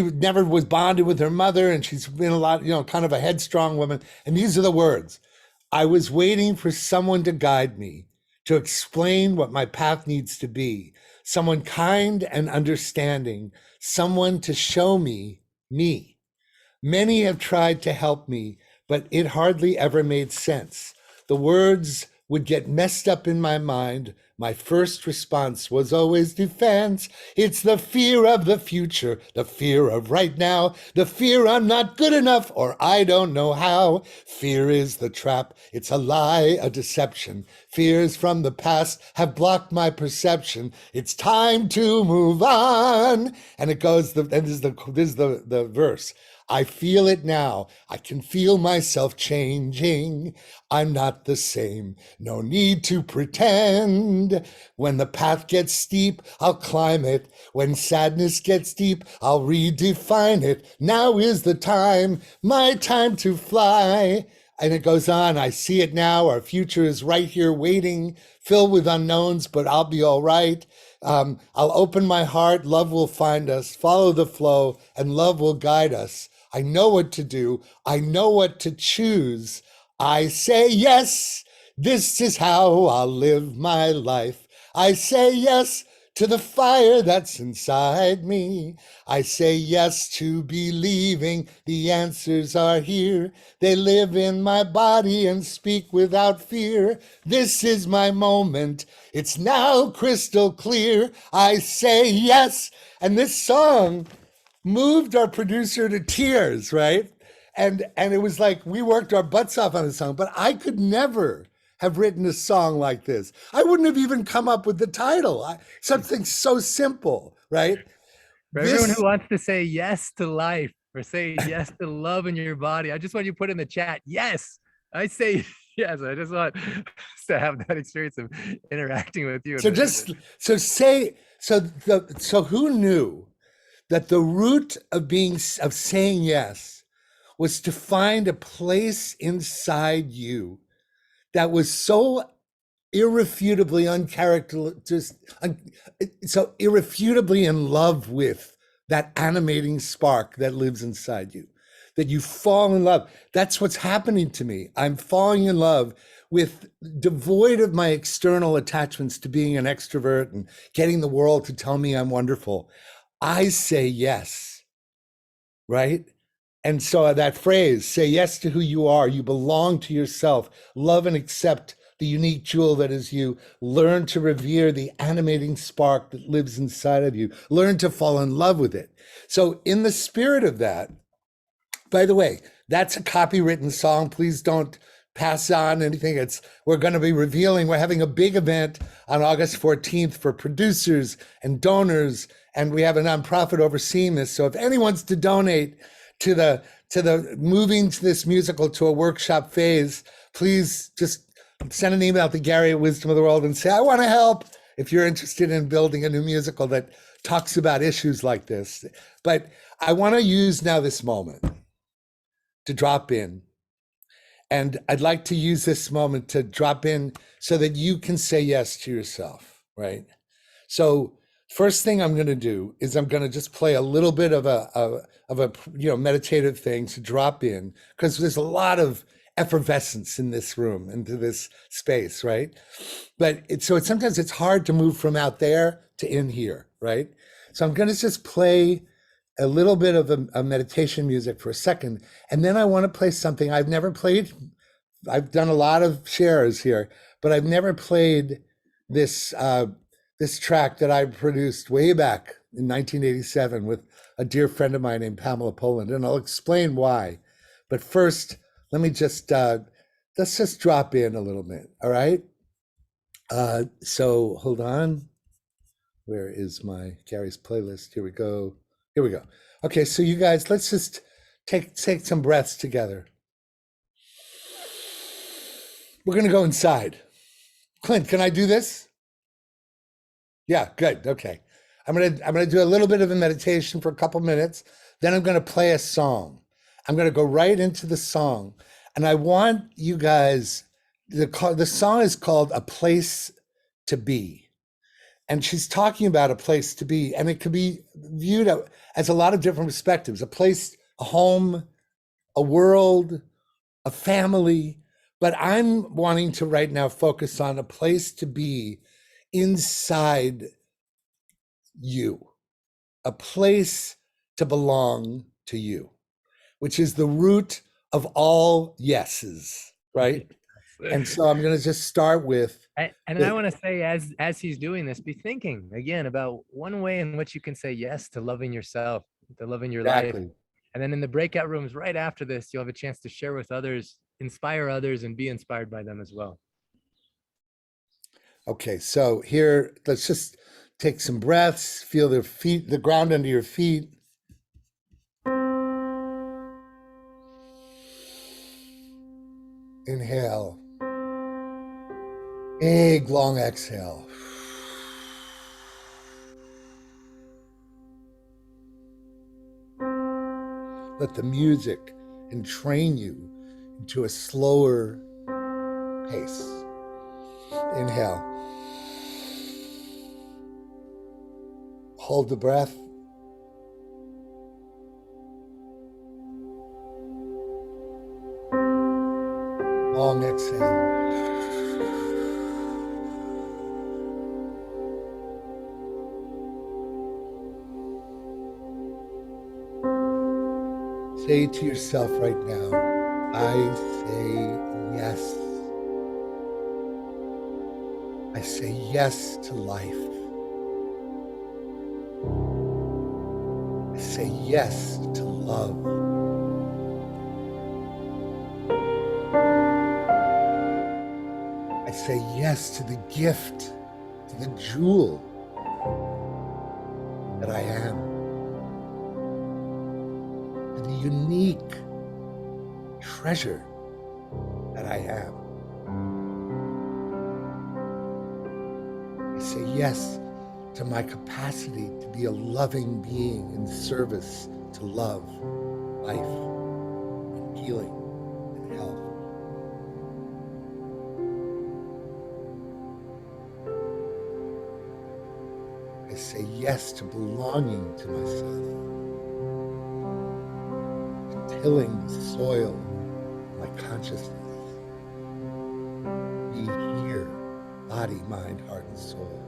never was bonded with her mother, and she's been a lot, kind of a headstrong woman. And these are the words: I was waiting for someone to guide me, to explain what my path needs to be, someone kind and understanding, someone to show me me. Many have tried to help me, but it hardly ever made sense. The words would get messed up in my mind. My first response was always defense. It's the fear of the future, the fear of right now, the fear I'm not good enough or I don't know how. Fear is the trap. It's a lie, a deception. Fears from the past have blocked my perception. It's time to move on. And it goes, and this is the verse. I feel it now. I can feel myself changing. I'm not the same. No need to pretend. When the path gets steep, I'll climb it. When sadness gets deep, I'll redefine it. Now is the time, my time to fly. And it goes on. I see it now. Our future is right here waiting, filled with unknowns, but I'll be all right. I'll open my heart. Love will find us. Follow the flow, and love will guide us. I know what to do. I know what to choose. I say yes. This is how I'll live my life. I say yes to the fire that's inside me. I say yes to believing the answers are here. They live in my body and speak without fear. This is my moment. It's now crystal clear. I say yes. And this song moved our producer to tears, right? And it was like we worked our butts off on the song, but I could never have written a song like this. I wouldn't have even come up with the title. Something so simple, right? For everyone who wants to say yes to life or say yes to love in your body, I just want you to put in the chat, yes. I say yes. I just want to have that experience of interacting with you. So who knew that the root of saying yes was to find a place inside you that was so irrefutably so irrefutably in love with that animating spark that lives inside you, that you fall in love. That's what's happening to me. I'm falling in love with, devoid of my external attachments to being an extrovert and getting the world to tell me I'm wonderful. I say yes, right? And so that phrase, say yes to who you are, you belong to yourself, love and accept the unique jewel that is you, learn to revere the animating spark that lives inside of you, learn to fall in love with it. So in the spirit of that, by the way, that's a copywritten song. Please don't pass on anything. We're going to be revealing, we're having a big event on August 14th for producers and donors, and we have a nonprofit overseeing this. So if anyone's to donate to the moving this musical to a workshop phase, please just send an email to Gary at Wisdom of the World and say, I want to help, if you're interested in building a new musical that talks about issues like this. But I want to use now this moment to drop in. And I'd like to use this moment to drop in so that you can say yes to yourself, right? So first thing I'm going to do is I'm going to just play a little bit of a meditative thing to drop in, because there's a lot of effervescence in this room, into this space, right? But sometimes it's hard to move from out there to in here, right? So I'm going to just play a little bit of a meditation music for a second, and then I want to play something I've never played. I've done a lot of shares here, but I've never played this this track that I produced way back in 1987 with a dear friend of mine named Pamela Poland, and I'll explain why. But first, let me just let's just drop in a little bit. All right. So hold on. Where is my Gary's playlist? Here we go. Here we go. Okay, so you guys, let's just take some breaths together. We're gonna go inside. Clint, can I do this? Yeah, good. Okay. I'm gonna do a little bit of a meditation for a couple minutes. Then I'm gonna play a song. I'm gonna go right into the song, and I want you guys. The song is called "A Place to Be," and she's talking about a place to be, and it could be viewed as a lot of different perspectives: a place, a home, a world, a family. But I'm wanting to right now focus on a place to be inside you, a place to belong to you, which is the root of all yeses, right? And so I'm going to just start with. And I want to say, as he's doing this, be thinking again about one way in which you can say yes to loving yourself, to loving your life. And then in the breakout rooms right after this, you'll have a chance to share with others, inspire others, and be inspired by them as well. Okay, so here, let's just take some breaths, feel the feet, the ground under your feet. Inhale. Big, long exhale. Let the music entrain you into a slower pace. Inhale. Hold the breath. Long exhale. Say to yourself right now, I say yes. I say yes to life. I say yes to love. I say yes to the gift, to the jewel that I am, to the unique treasure that I am. I say yes to my capacity to be a loving being in service to love, life, and healing and health. I say yes to belonging to myself, to tilling the soil of my consciousness. Be here, body, mind, heart, and soul.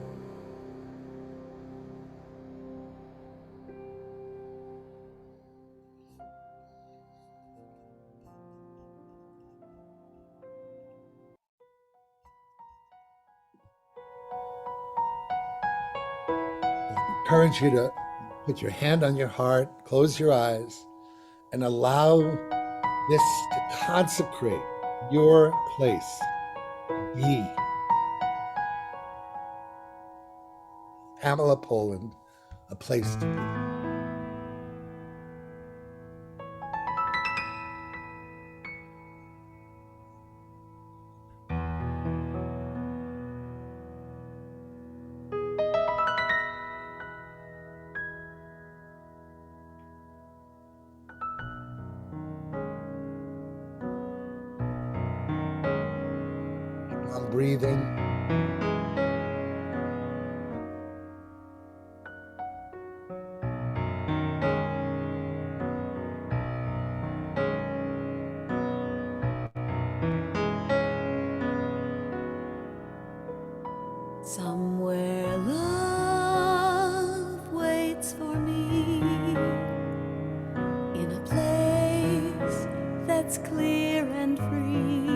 I encourage you to put your hand on your heart, close your eyes, and allow this to consecrate your place to be. Pamela Poland, a place to be. Keep on breathing. Somewhere love waits for me, in a place that's clear and free.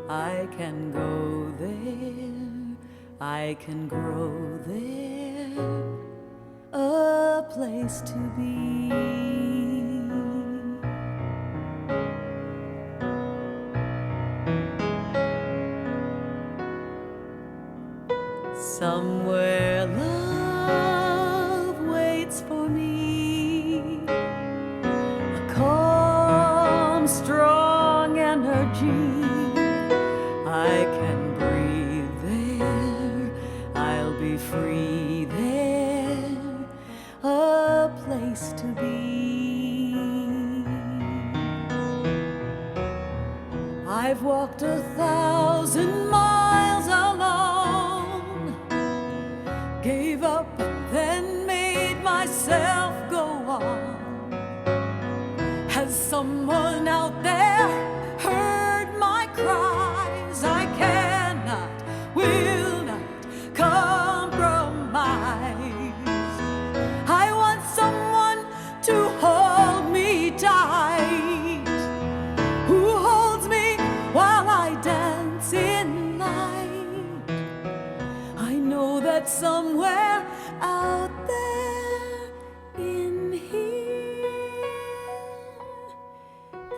I can go there, I can grow there, place to be. Somewhere love waits for me, a calm, strong energy. I can breathe there, I'll be free there, a place to be. I've walked 1,000 miles alone, gave up, then made myself go on. Has someone out there heard my cries? I cannot, will not compromise. I want someone to hold me tight, who holds me while I dance in light. I know that somewhere out there in here,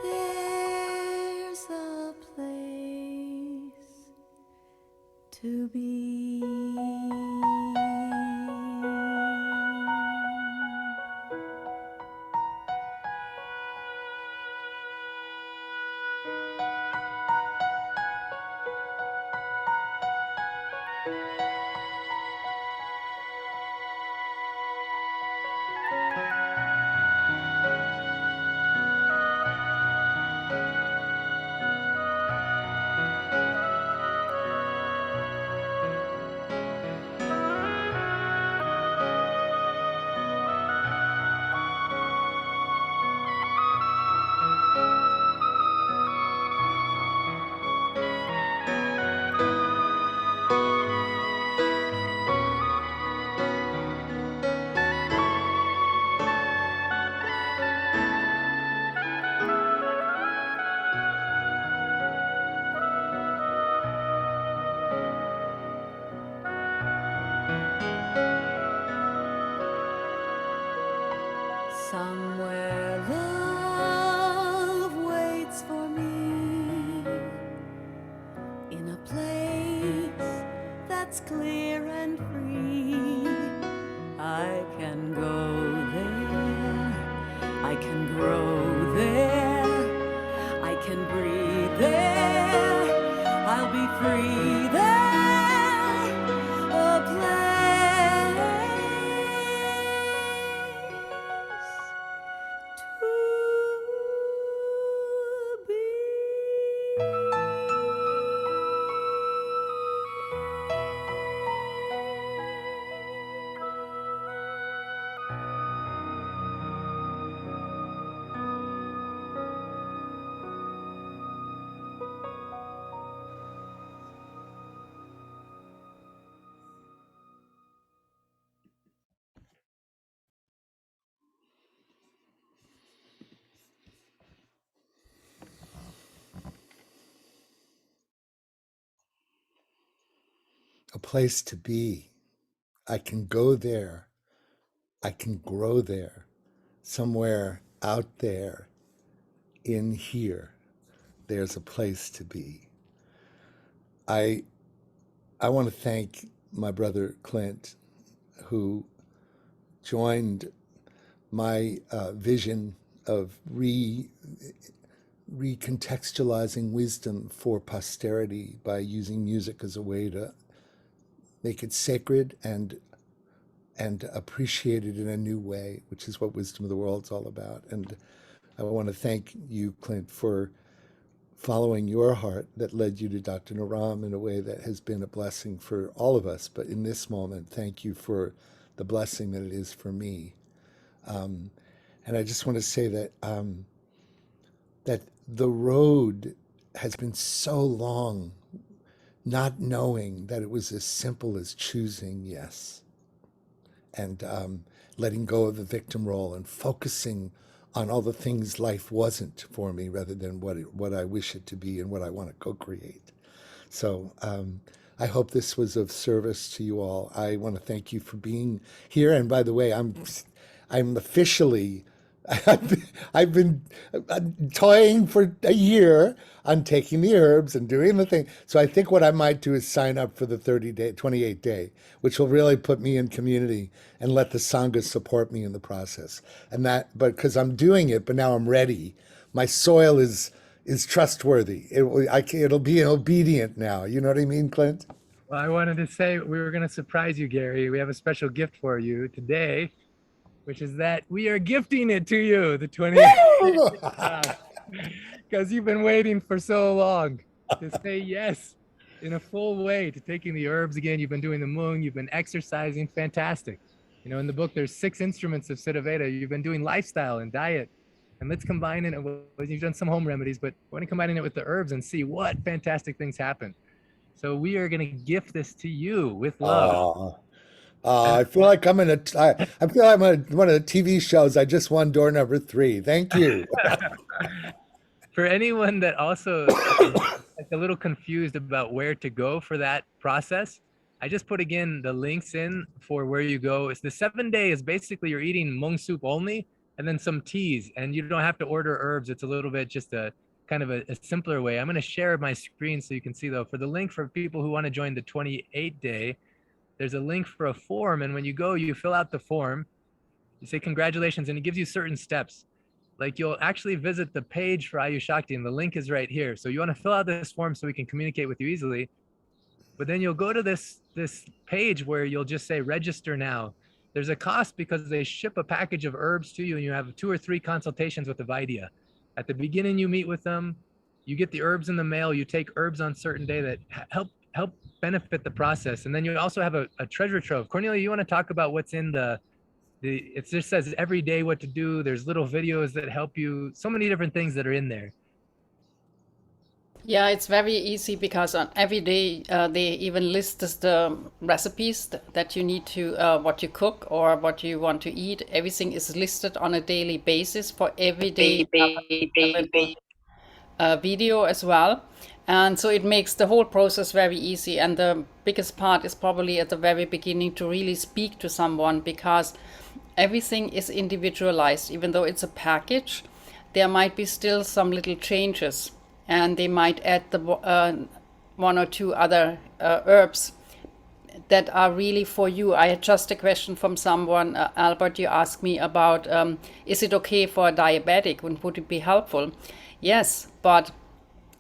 there's a place to be. Somewhere love waits for me, in a place that's clear and free. I can go there, I can grow there, I can breathe there, I'll be free there, a place to be. A place to be. I can go there. I can grow there. Somewhere out there in here, there's a place to be. I want to thank my brother Clint, who joined my vision of recontextualizing wisdom for posterity by using music as a way to make it sacred and appreciate it in a new way, which is what Wisdom of the World's all about. And I want to thank you, Clint, for following your heart that led you to Dr. Naram in a way that has been a blessing for all of us. But in this moment, thank you for the blessing that it is for me. And I just want to say that that the road has been so long, not knowing that it was as simple as choosing yes, and letting go of the victim role and focusing on all the things life wasn't for me rather than what I wish it to be and what I want to co-create. So I hope this was of service to you all. I want to thank you for being here. And by the way, I'm officially, I've been toying for a year on taking the herbs and doing the thing. So I think what I might do is sign up for the 30-day, 28-day, which will really put me in community and let the Sangha support me in the process. And that, but because I'm doing it, but now I'm ready. My soil is trustworthy. It'll be obedient now. You know what I mean, Clint? Well, I wanted to say we were going to surprise you, Gary. We have a special gift for you today, which is that we are gifting it to you, the 28th, because you've been waiting for so long to say yes in a full way to taking the herbs again. You've been doing the Mung, you've been exercising, fantastic. You know, in the book, there's 6 instruments of Siddha Veda. You've been doing lifestyle and diet, and let's combine it. Well, you've done some home remedies, but I want to combine it with the herbs and see what fantastic things happen. So we are going to gift this to you with love. I feel like I'm I feel like I'm on one of the TV shows. I just won door number 3. Thank you. For anyone that also like a little confused about where to go for that process, I just put again the links in for where you go. It's the 7-day is basically you're eating Hmong soup only and then some teas, and you don't have to order herbs. It's a little bit just a kind of a simpler way. I'm going to share my screen so you can see though. For the link for people who want to join the 28-day, there's a link for a form, and when you go, you fill out the form, you say congratulations, and it gives you certain steps. Like you'll actually visit the page for Ayush Shakti, and the link is right here. So you want to fill out this form so we can communicate with you easily. But then you'll go to this page where you'll just say register now. There's a cost because they ship a package of herbs to you, and you have 2 or 3 consultations with the Vaidya. At the beginning, you meet with them, you get the herbs in the mail, you take herbs on certain day that help benefit the process. And then you also have a treasure trove. Cornelia, you want to talk about what's in it just says every day what to do. There's little videos that help you, so many different things that are in there. Yeah, it's very easy because on every day they even list the recipes that you need to, what you cook or what you want to eat. Everything is listed on a daily basis for every day. Video as well. And so it makes the whole process very easy. And the biggest part is probably at the very beginning to really speak to someone, because everything is individualized. Even though it's a package, there might be still some little changes, and they might add the 1 or 2 other herbs that are really for you. I had just a question from someone, Albert, you asked me about, is it okay for a diabetic? Would it be helpful? Yes, but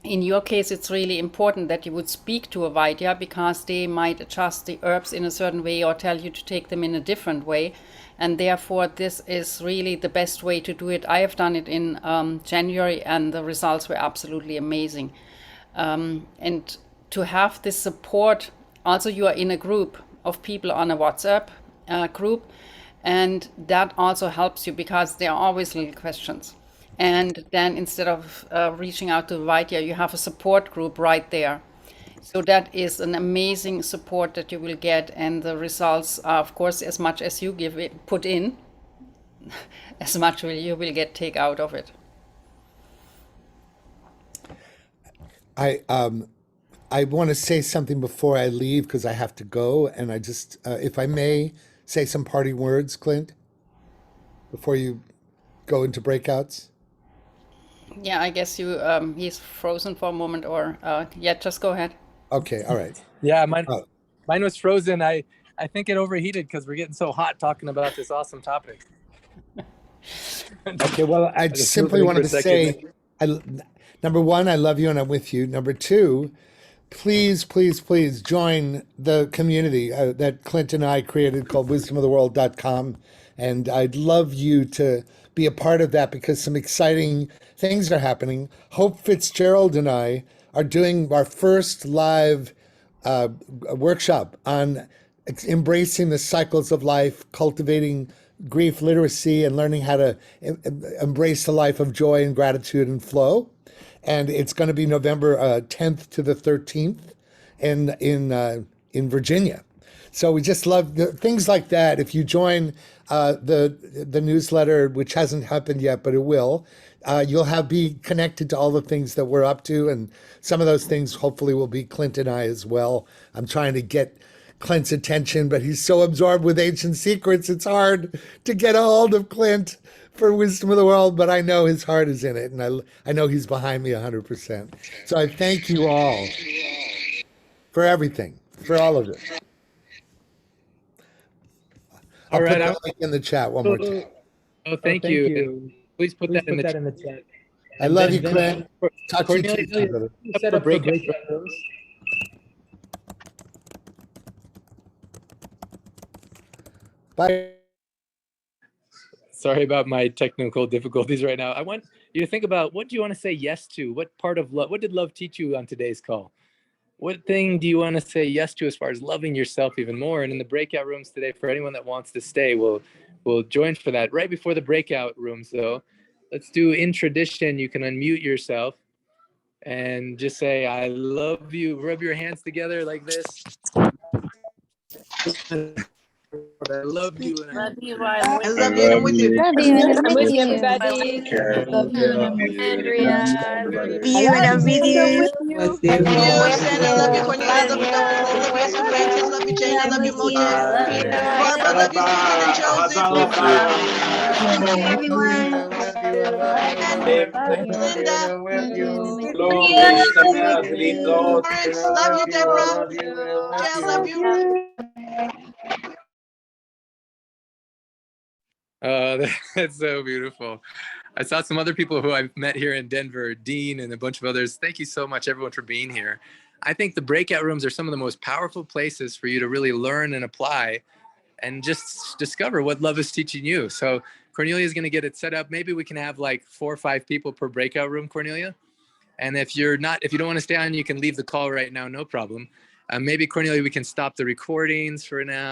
in your case, it's really important that you would speak to a Vaidya, because they might adjust the herbs in a certain way or tell you to take them in a different way. And therefore, this is really the best way to do it. I have done it in January, and the results were absolutely amazing. And to have this support, also you are in a group of people on a WhatsApp group, and that also helps you because there are always little questions. And then instead of reaching out to Vaidya, you have a support group right there. So that is an amazing support that you will get, and the results are, of course, as much as you put in, as much you will get take out of it. I want to say something before I leave because I have to go, and I just, if I may, say some parting words, Clint, before you go into breakouts. Yeah, I guess he's frozen for a moment, or yeah, just go ahead. Okay, all right. Yeah, mine was frozen. I think it overheated because we're getting so hot talking about this awesome topic. Okay, well, I simply wanted to say, number 1, I love you and I'm with you. Number 2, please, please, please join the community that Clint and I created called wisdomoftheworld.com. And I'd love you to be a part of that because some exciting things are happening. Hope Fitzgerald and I are doing our first live workshop on embracing the cycles of life, cultivating grief literacy, and learning how to embrace the life of joy and gratitude and flow. And it's going to be November 10th to the 13th in Virginia. So we just love things like that. If you join the newsletter, which hasn't happened yet, but it will, you'll be connected to all the things that we're up to. And some of those things hopefully will be Clint and I as well. I'm trying to get Clint's attention, but he's so absorbed with ancient secrets, it's hard to get a hold of Clint for Wisdom of the World, but I know his heart is in it, and I know he's behind me 100%. So I thank you all for everything, for all of it. I'll put the link in the chat one more time. Oh, thank you. Please put that in the chat. I love you, Clint. Talk to you Tuesday, brother. Set up for breakout rooms. Bye. Sorry about my technical difficulties right now. I want you to think about, what do you want to say yes to? What part of love, what did love teach you on today's call? What thing do you want to say yes to as far as loving yourself even more? And in the breakout rooms today, for anyone that wants to stay, we'll join for that. Right before the breakout rooms though, let's do in tradition. You can unmute yourself and just say, I love you. Rub your hands together like this. I love you. And Love you. I love you and I'm with you. Love you and I'm I'm with with you, you. everybody. Love you and I'm with you. Andrea. I love you. You and I'm with you. Love you, Shannon. Love you, Cornelia. Love you, Dr. Lynn. Love you, Sue Francis. Love you, Jane. I love you, Mojang. Barbara, love you, Stephen and Joseph. Everyone. And Linda. Lawrence, love you, Deborah. Jill, love you. That's so beautiful. I saw some other people who I've met here in Denver, Dean and a bunch of others. Thank you so much, everyone, for being here. I think the breakout rooms are some of the most powerful places for you to really learn and apply and just discover what love is teaching you. So Cornelia is going to get it set up. Maybe we can have like 4 or 5 people per breakout room, Cornelia. And if you don't want to stay on, you can leave the call right now, no problem. Maybe Cornelia, we can stop the recordings for now.